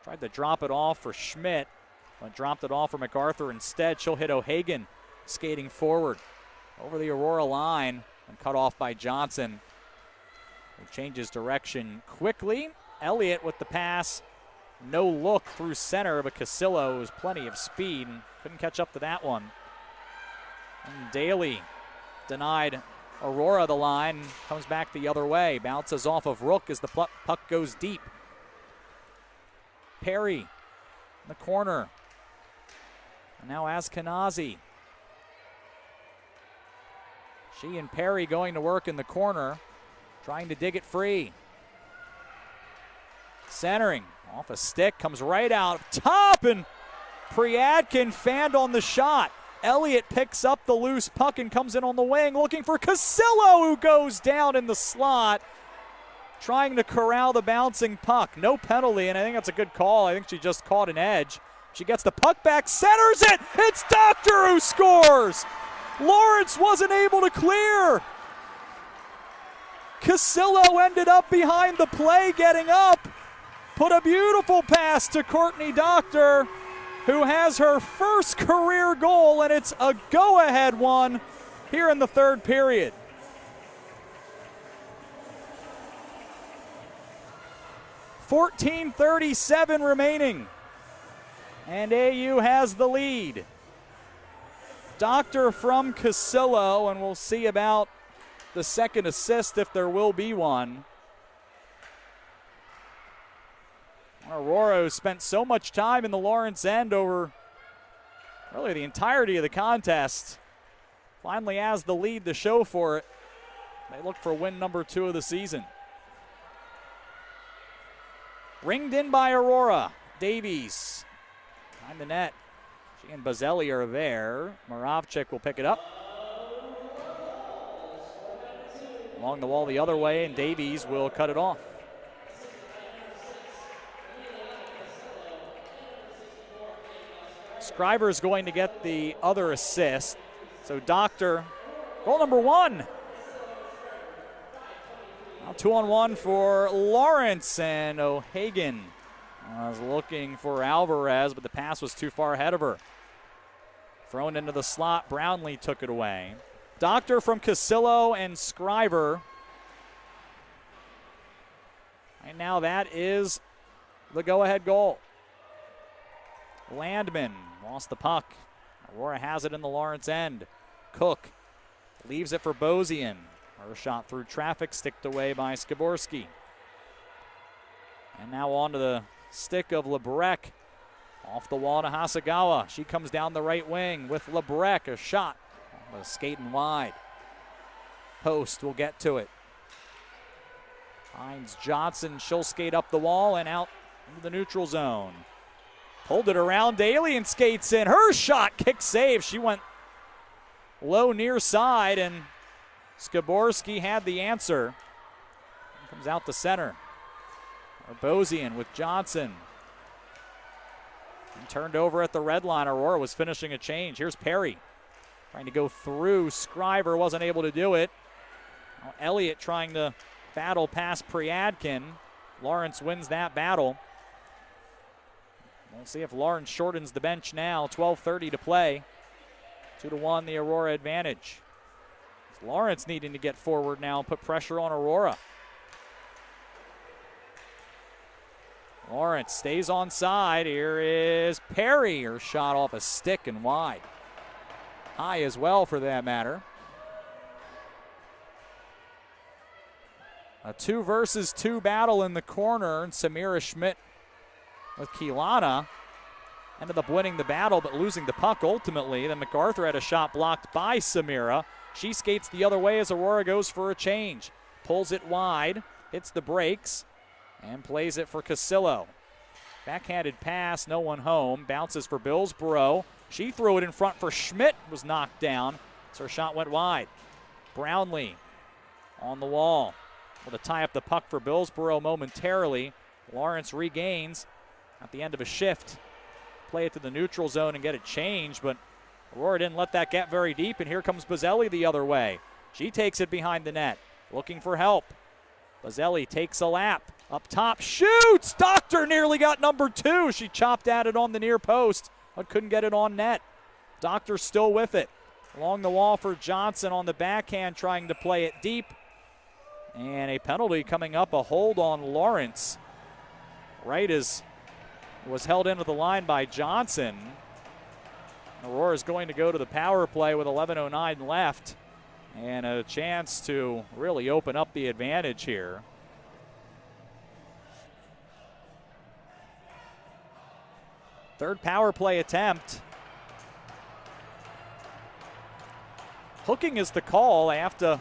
tried to drop it off for Schmidt, but dropped it off for MacArthur instead. She'll hit O'Hagan skating forward over the Aurora line and cut off by Johnson, who changes direction quickly. Elliott with the pass. No look through center, but Casillo has plenty of speed and couldn't catch up to that one. And Daly denied Aurora the line, comes back the other way, bounces off of Rook as the puck goes deep. Perry in the corner. And now Askenazi. She and Perry going to work in the corner, trying to dig it free. Centering off a stick, comes right out top, and Priadkin fanned on the shot. Elliott picks up the loose puck and comes in on the wing, looking for Casillo, who goes down in the slot, trying to corral the bouncing puck. No penalty, and I think that's a good call. I think she just caught an edge. She gets the puck back, centers it. It's Doctor who scores. Lawrence wasn't able to clear. Casillo ended up behind the play, getting up. Put a beautiful pass to Courtney Doctor, who has her first career goal, and it's a go-ahead one here in the third period. .14:37 remaining, and AU has the lead. Doctor from Casillo, and we'll see about the second assist if there will be one. Aurora spent so much time in the Lawrence end over really the entirety of the contest. Finally has the lead to show for it. They look for win number 2 of the season. Ringed in by Aurora. Davies behind the net. She and Bazzelli are there. Moravchik will pick it up. Along the wall the other way, and Davies will cut it off. Scriber's going to get the other assist. So Doctor, goal number 1. Now 2-on-1 for Lawrence, and O'Hagan was looking for Alvarez, but the pass was too far ahead of her. Thrown into the slot, Brownlee took it away. Doctor from Casillo and Scriber. And now that is the go-ahead goal. Landman lost the puck. Aurora has it in the Lawrence end. Cook leaves it for Bozian. Her shot through traffic, sticked away by Skaborski. And now on to the stick of Lebrec. Off the wall to Hasegawa. She comes down the right wing with Lebrec. A shot. Skating wide. Post will get to it. Finds Johnson. She'll skate up the wall and out into the neutral zone. Pulled it around. Daly and skates in. Her shot, kick save. She went low near side, and Skaborski had the answer. Comes out the center. Bozian with Johnson. And turned over at the red line. Aurora was finishing a change. Here's Perry. Trying to go through. Scriver wasn't able to do it. Now Elliott trying to battle past Priadkin. Lawrence wins that battle. We'll see if Lawrence shortens the bench now. 12:30 to play. 2-1 the Aurora advantage. It's Lawrence needing to get forward now and put pressure on Aurora. Lawrence stays on side. Here is Perry. Her shot off a stick and wide. High as well for that matter. A 2 versus 2 battle in the corner, and Samira Schmidt with Keelana ended up winning the battle but losing the puck ultimately. Then MacArthur had a shot blocked by Samira. She skates the other way as Aurora goes for a change. Pulls it wide, hits the brakes, and plays it for Casillo. Backhanded pass, no one home. Bounces for Billsboro. She threw it in front for Schmidt, was knocked down, so her shot went wide. Brownlee on the wall. Able to tie up the puck for Billsboro momentarily. Lawrence regains at the end of a shift. Play it to the neutral zone and get it changed, but Aurora didn't let that get very deep, and here comes Bazzelli the other way. She takes it behind the net, looking for help. Bazzelli takes a lap. Up top, shoots! Doctor nearly got number 2. She chopped at it on the near post, but couldn't get it on net. Doctor still with it. Along the wall for Johnson on the backhand, trying to play it deep. And a penalty coming up, a hold on Lawrence. Right as was held into the line by Johnson. Aurora is going to go to the power play with 11:09 left. And a chance to really open up the advantage here. Third power play attempt. Hooking is the call. They have to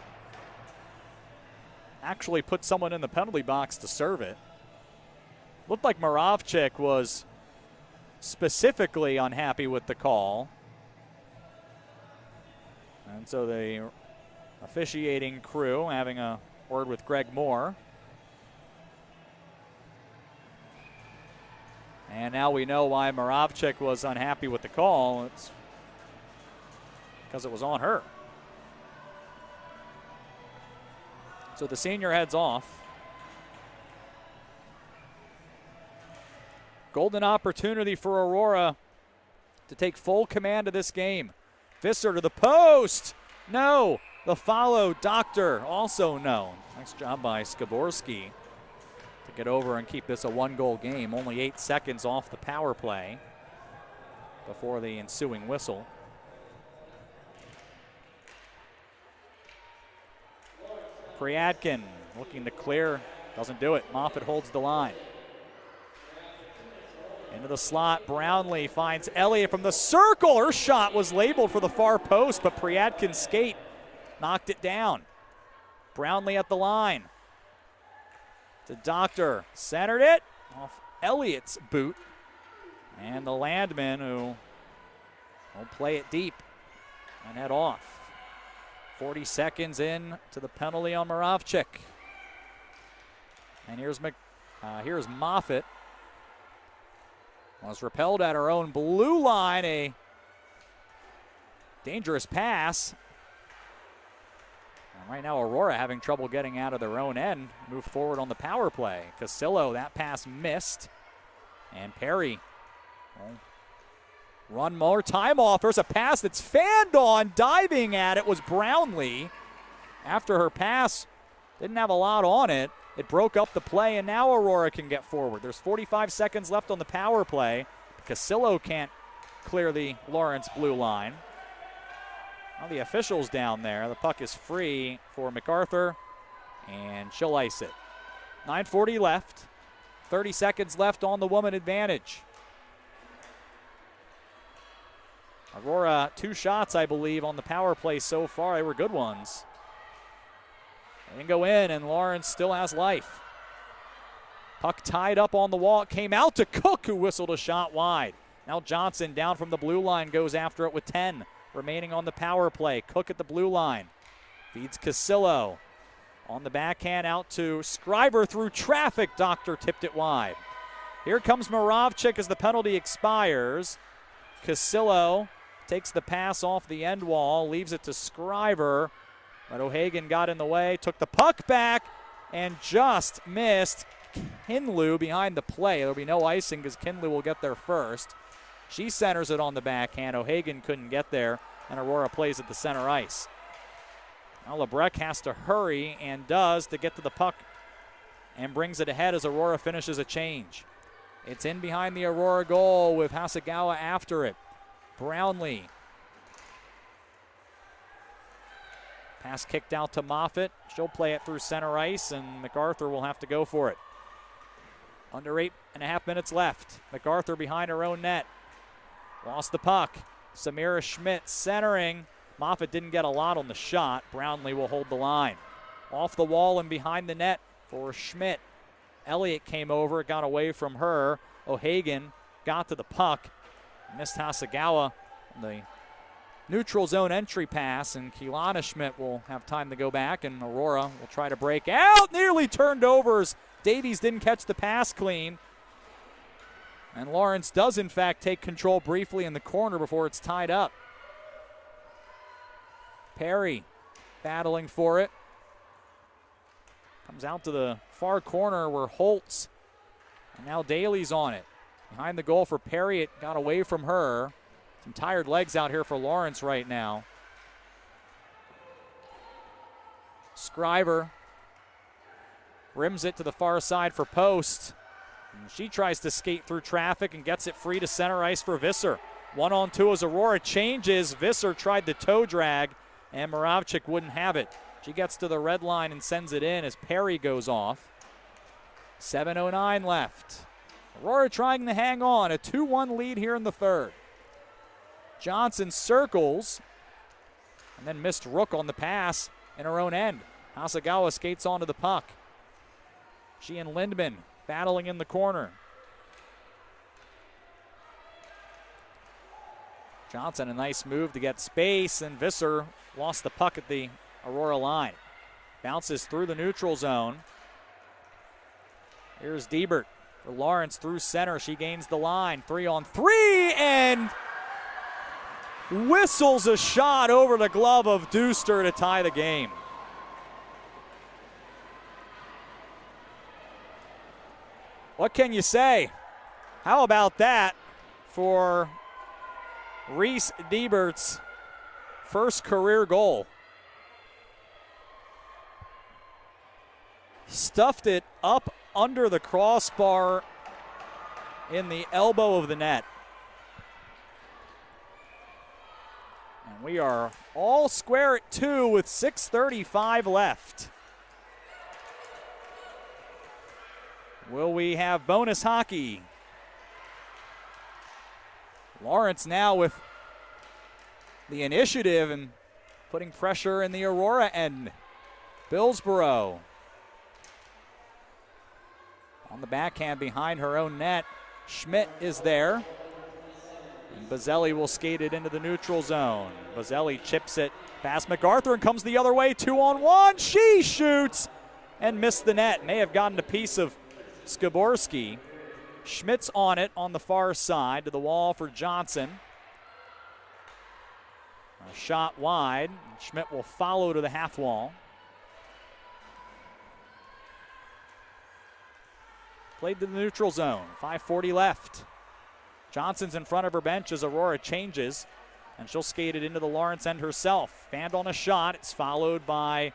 actually put someone in the penalty box to serve it. Looked like Moravchik was specifically unhappy with the call. And so the officiating crew having a word with Greg Moore. And now we know why Moravchik was unhappy with the call. It's because it was on her. So the senior heads off. Golden opportunity for Aurora to take full command of this game. Visser to the post. No. The follow, Doctor, also no. Nice job by Skaborski to get over and keep this a 1-goal game. Only 8 seconds off the power play before the ensuing whistle. Priadkin looking to clear, doesn't do it. Moffitt holds the line. Into the slot, Brownlee finds Elliott from the circle. Her shot was labeled for the far post, but Priadkin's skate knocked it down. Brownlee at the line. To Doctor, centered it off Elliott's boot. And the Landman who will play it deep and head off. 40 seconds in to the penalty on Moravchik. And here's Moffitt. Was repelled at her own blue line. A dangerous pass. And right now Aurora having trouble getting out of their own end. Move forward on the power play. Casillo, that pass missed. And Perry run more time off. There's a pass that's fanned on. Diving at it was Brownlee. After her pass, didn't have a lot on it. It broke up the play, and now Aurora can get forward. There's 45 seconds left on the power play. Casillo can't clear the Lawrence blue line. Now the officials down there. The puck is free for MacArthur, and she'll ice it. 9:40 left. 30 seconds left on the woman advantage. Aurora, 2 shots, I believe, on the power play so far. They were good ones. They didn't go in, and Lawrence still has life. Puck tied up on the wall. It came out to Cook, who whistled a shot wide. Now Johnson down from the blue line goes after it with 10 remaining on the power play. Cook at the blue line. Feeds Casillo. On the backhand out to Scriver through traffic. Doctor tipped it wide. Here comes Moravchik as the penalty expires. Casillo takes the pass off the end wall, leaves it to Scriver, but O'Hagan got in the way, took the puck back, and just missed Kinlew behind the play. There'll be no icing because Kinlew will get there first. She centers it on the backhand. O'Hagan couldn't get there, and Aurora plays at the center ice. Now LeBrecq has to hurry, and does, to get to the puck, and brings it ahead as Aurora finishes a change. It's in behind the Aurora goal with Hasegawa after it. Brownlee. Pass kicked out to Moffitt. She'll play it through center ice, and MacArthur will have to go for it. Under 8.5 minutes left. MacArthur behind her own net. Lost the puck. Samira Schmidt centering. Moffitt didn't get a lot on the shot. Brownlee will hold the line. Off the wall and behind the net for Schmidt. Elliott came over, got away from her. O'Hagan got to the puck. Missed Hasegawa on the neutral zone entry pass, and Keilana Schmidt will have time to go back, and Aurora will try to break out. Nearly turned over as Davies didn't catch the pass clean. And Lawrence does, in fact, take control briefly in the corner before it's tied up. Perry battling for it. Comes out to the far corner where Holtz, and now Daly's on it. Behind the goal for Perry, it got away from her. Some tired legs out here for Lawrence right now. Scriver rims it to the far side for Post. And she tries to skate through traffic and gets it free to center ice for Visser. 1-on-2 as Aurora changes. Visser tried the toe drag, and Moravchik wouldn't have it. She gets to the red line and sends it in as Perry goes off. 7:09 left. Aurora trying to hang on. A 2-1 lead here in the third. Johnson circles and then missed Rook on the pass in her own end. Hasegawa skates onto the puck. She and Lindman battling in the corner. Johnson, a nice move to get space, and Visser lost the puck at the Aurora line. Bounces through the neutral zone. Here's Diebert for Lawrence through center. She gains the line. 3-on-3 and whistles a shot over the glove of Duster to tie the game. What can you say? How about that for Reese Diebert's first career goal? Stuffed it up under the crossbar in the elbow of the net. And we are all square at 2 with 6:35 left. Will we have bonus hockey? Lawrence now with the initiative and putting pressure in the Aurora end. Billsboro on the backhand behind her own net. Schmidt is there. And Bazzelli will skate it into the neutral zone. Bazzelli chips it past MacArthur and comes the other way. 2-on-1. She shoots and missed the net. May have gotten a piece of Skaborski. Schmidt's on it on the far side to the wall for Johnson. A shot wide. Schmidt will follow to the half wall. Played to the neutral zone. 5:40 left. Johnson's in front of her bench as Aurora changes, and she'll skate it into the Lawrence end herself. Fanned on a shot. It's followed by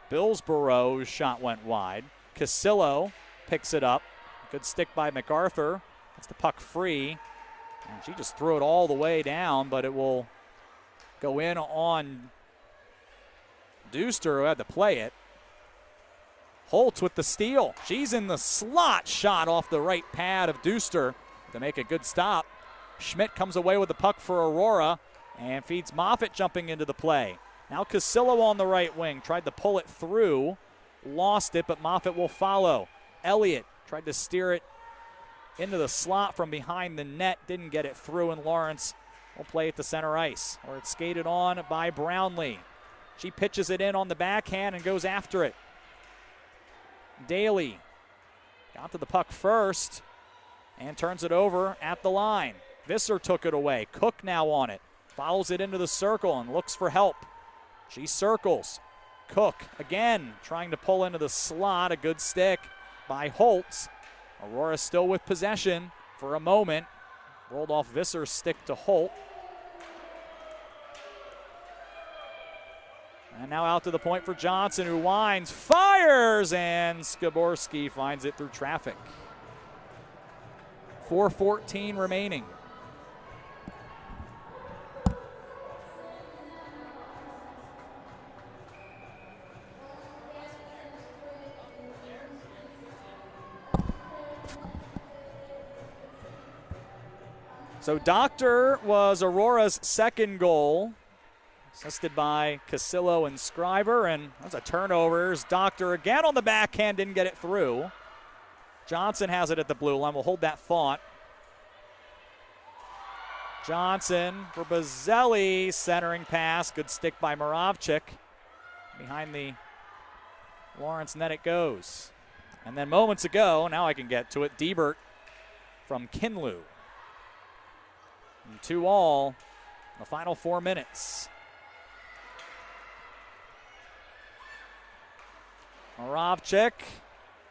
Billsboro's shot went wide. Casillo picks it up. Good stick by MacArthur. That's the puck free. And she just threw it all the way down, but it will go in on Duster, who had to play it. Holtz with the steal. She's in the slot. Shot off the right pad of Duster to make a good stop. Schmidt comes away with the puck for Aurora and feeds Moffitt jumping into the play. Now Casillo on the right wing. Tried to pull it through. Lost it, but Moffitt will follow. Elliott tried to steer it into the slot from behind the net. Didn't get it through, and Lawrence will play at the center ice, where it's skated on by Brownlee. She pitches it in on the backhand and goes after it. Daly got to the puck first and turns it over at the line. Visser took it away. Cook now on it. Follows it into the circle and looks for help. She circles. Cook again trying to pull into the slot. A good stick by Holtz. Aurora still with possession for a moment. Rolled off Visser's stick to Holt. And now out to the point for Johnson, who winds, fires, and Skaborski finds it through traffic. 4:14 remaining. So Doctor was Aurora's second goal, assisted by Casillo and Scriver, and that's a turnover. Here's Doctor again on the backhand, didn't get it through. Johnson has it at the blue line. We'll hold that thought. Johnson for Bazzelli, centering pass. Good stick by Moravchik. Behind the Lawrence net it goes. And then moments ago, now I can get to it, Diebert from Kinloo. And 2-all, the final 4 minutes. Moravchik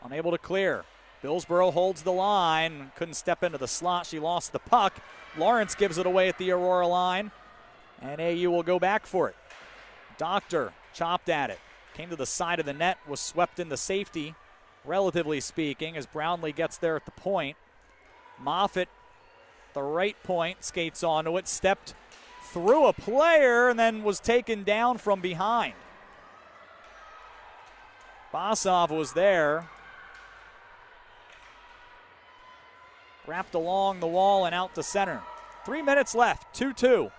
unable to clear. Billsboro holds the line. Couldn't step into the slot. She lost the puck. Lawrence gives it away at the Aurora line. And AU will go back for it. Doctor chopped at it. Came to the side of the net. Was swept into safety, relatively speaking, as Brownlee gets there at the point. Moffitt, the right point, skates onto it. Stepped through a player and then was taken down from behind. Basov was there. Wrapped along the wall and out to center. 3 minutes left, 2-2.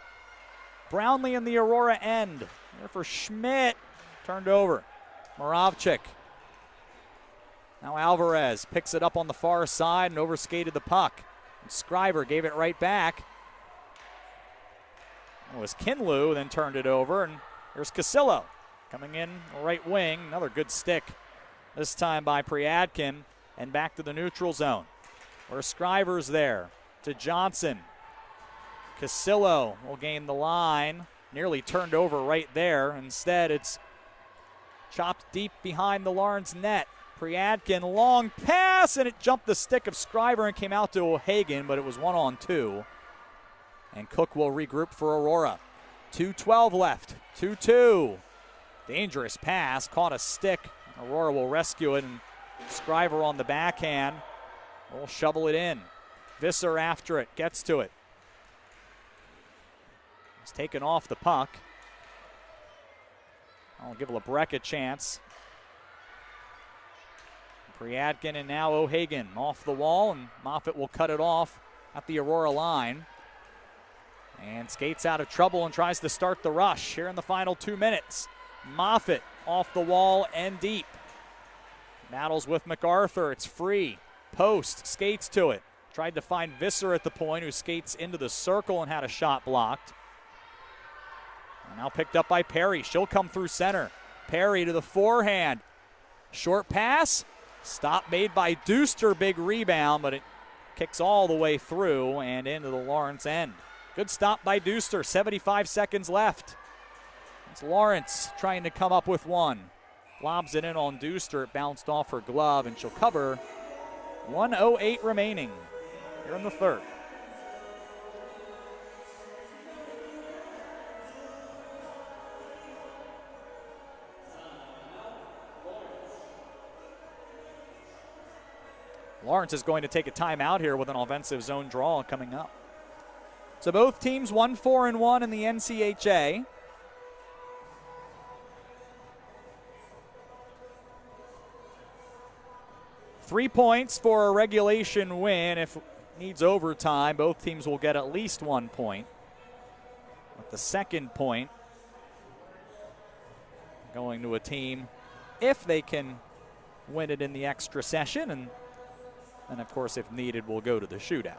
Brownlee in the Aurora end. There for Schmidt. Turned over. Moravchik. Now Alvarez picks it up on the far side and overskated the puck. And Scriver gave it right back. It was Kinloo, then turned it over. And here's Casillo coming in right wing. Another good stick, this time by Priadkin. And back to the neutral zone, where Scriver's there to Johnson. Casillo will gain the line. Nearly turned over right there. Instead, it's chopped deep behind the Lawrence net. Priadkin, long pass, and it jumped the stick of Scriver and came out to O'Hagan, but it was 1-on-2. And Cook will regroup for Aurora. 2:12 left, 2-2. Dangerous pass, caught a stick. Aurora will rescue it, and Scriver on the backhand will shovel it in. Visser after it, gets to it. He's taken off the puck. I'll give Lebrecht a chance. Priadkin and now O'Hagan off the wall, and Moffitt will cut it off at the Aurora line. And skates out of trouble and tries to start the rush here in the final 2 minutes. Moffitt off the wall and deep. Battles with MacArthur, it's free. Post, skates to it. Tried to find Visser at the point, who skates into the circle and had a shot blocked. And now picked up by Perry. She'll come through center. Perry to the forehand. Short pass. Stop made by Deuster. Big rebound, but it kicks all the way through and into the Lawrence end. Good stop by Deuster. 75 seconds left. It's Lawrence trying to come up with one. Lobs it in on Deuster. It bounced off her glove, and she'll cover. 1:08 remaining here in the third. Lawrence is going to take a timeout here with an offensive zone draw coming up. So both teams 1-4-1 in the NCHA. Three points for a regulation win. If it needs overtime, both teams will get at least 1 point. With the second point going to a team if they can win it in the extra session, and of course, if needed, we'll go to the shootout.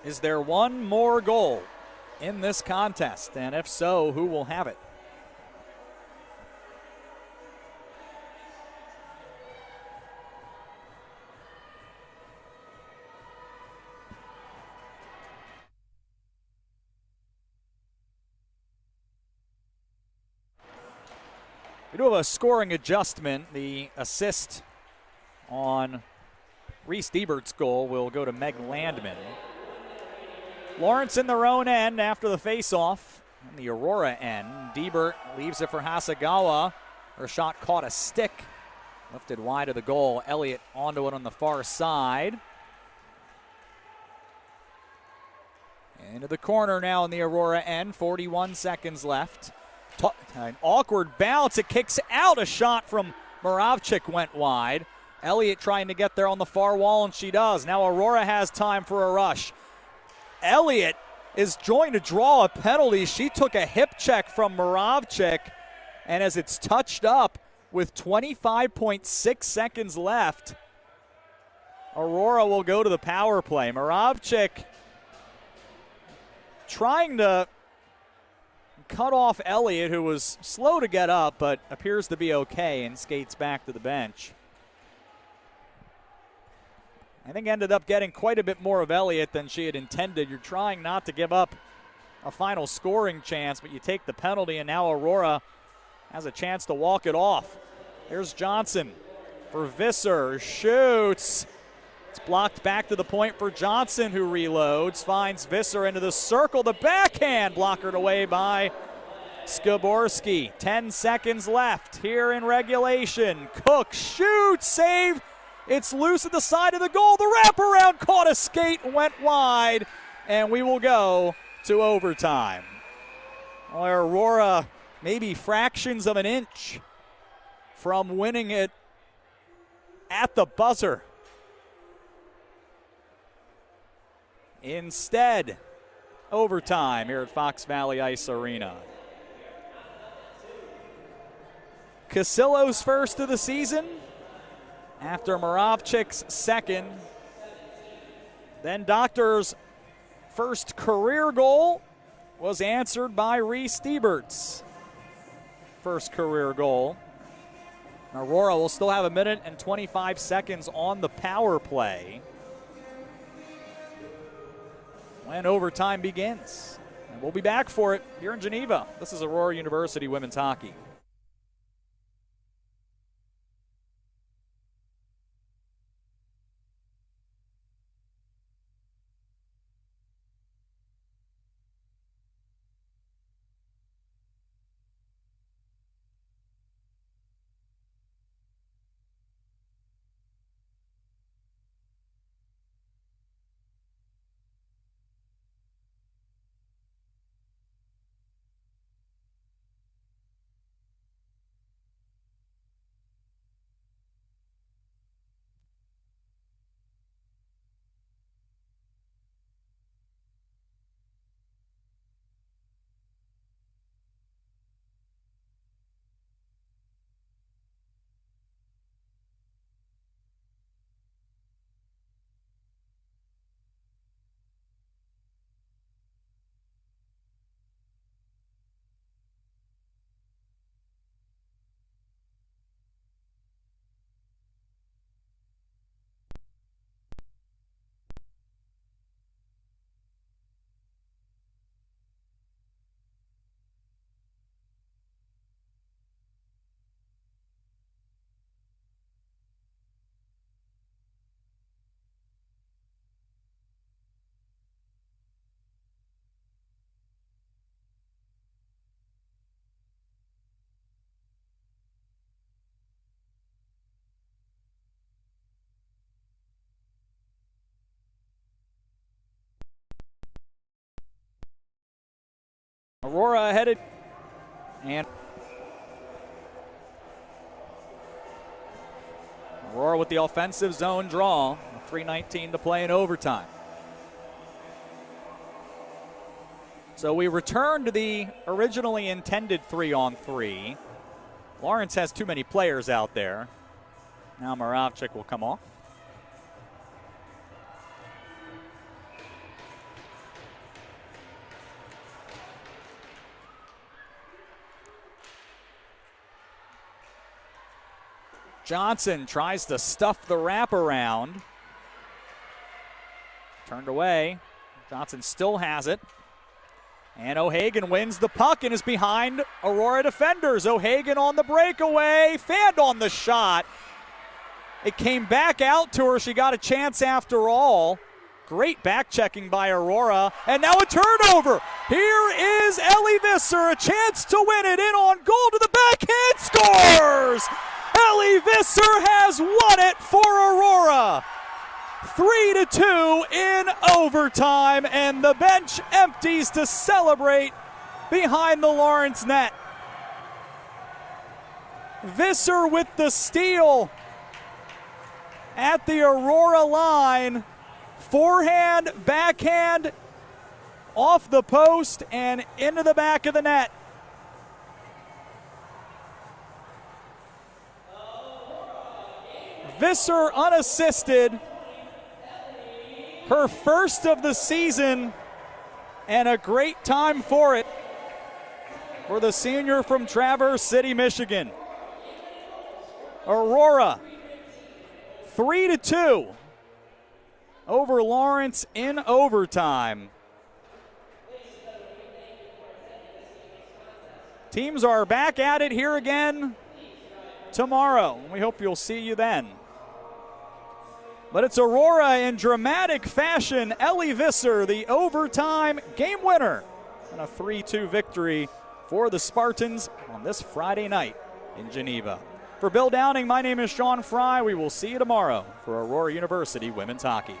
Is there one more goal in this contest? And if so, who will have it? We do have a scoring adjustment. The assist on Reese Diebert's goal will go to Meg Landman. Lawrence in their own end after the faceoff. On the Aurora end, Diebert leaves it for Hasegawa. Her shot caught a stick. Lifted wide of the goal. Elliott onto it on the far side. Into the corner now in the Aurora end. 41 seconds left. An awkward bounce. It kicks out. A shot from Moravchik went wide. Elliott trying to get there on the far wall, and she does. Now Aurora has time for a rush. Elliott is going to draw a penalty. She took a hip check from Moravchik, and as it's touched up with 25.6 seconds left, Aurora will go to the power play. Moravchik trying to cut off Elliott, who was slow to get up but appears to be okay and skates back to the bench. I think ended up getting quite a bit more of Elliott than she had intended. You're trying not to give up a final scoring chance, but you take the penalty, and now Aurora has a chance to walk it off. Here's Johnson for Visser, shoots. It's blocked back to the point for Johnson, who reloads, finds Visser into the circle. The backhand blockered away by Skaborski. 10 seconds left here in regulation. Cook shoots, save. It's loose at the side of the goal. The wraparound caught a skate and went wide, and we will go to overtime. Aurora maybe fractions of an inch from winning it at the buzzer. Instead, overtime here at Fox Valley Ice Arena. Casillo's first of the season after Moravchik's second. Then Doctor's first career goal was answered by Reese Diebert's first career goal. Aurora will still have 1 minute and 25 seconds on the power play when overtime begins. And we'll be back for it here in Geneva. This is Aurora University Women's Hockey. Aurora headed, and Aurora with the offensive zone draw. 3:19 to play in overtime. So we return to the originally intended 3-on-3. Lawrence has too many players out there. Now Moravchik will come off. Johnson tries to stuff the wraparound. Turned away. Johnson still has it. And O'Hagan wins the puck and is behind Aurora defenders. O'Hagan on the breakaway, fanned on the shot. It came back out to her. She got a chance after all. Great back checking by Aurora. And now a turnover. Here is Ellie Visser. A chance to win it. In on goal to the backhand. Scores! Ellie Visser has won it for Aurora. 3-2 in overtime. And the bench empties to celebrate behind the Lawrence net. Visser with the steal at the Aurora line. Forehand, backhand, off the post and into the back of the net. Visser unassisted. Her first of the season, and a great time for it for the senior from Traverse City, Michigan. Aurora 3-2 over Lawrence in overtime. Teams are back at it here again tomorrow. We hope you'll see you then. But it's Aurora in dramatic fashion. Ellie Visser, the overtime game winner, and a 3-2 victory for the Spartans on this Friday night in Geneva. For Bill Downing, my name is Sean Fry. We will see you tomorrow for Aurora University Women's Hockey.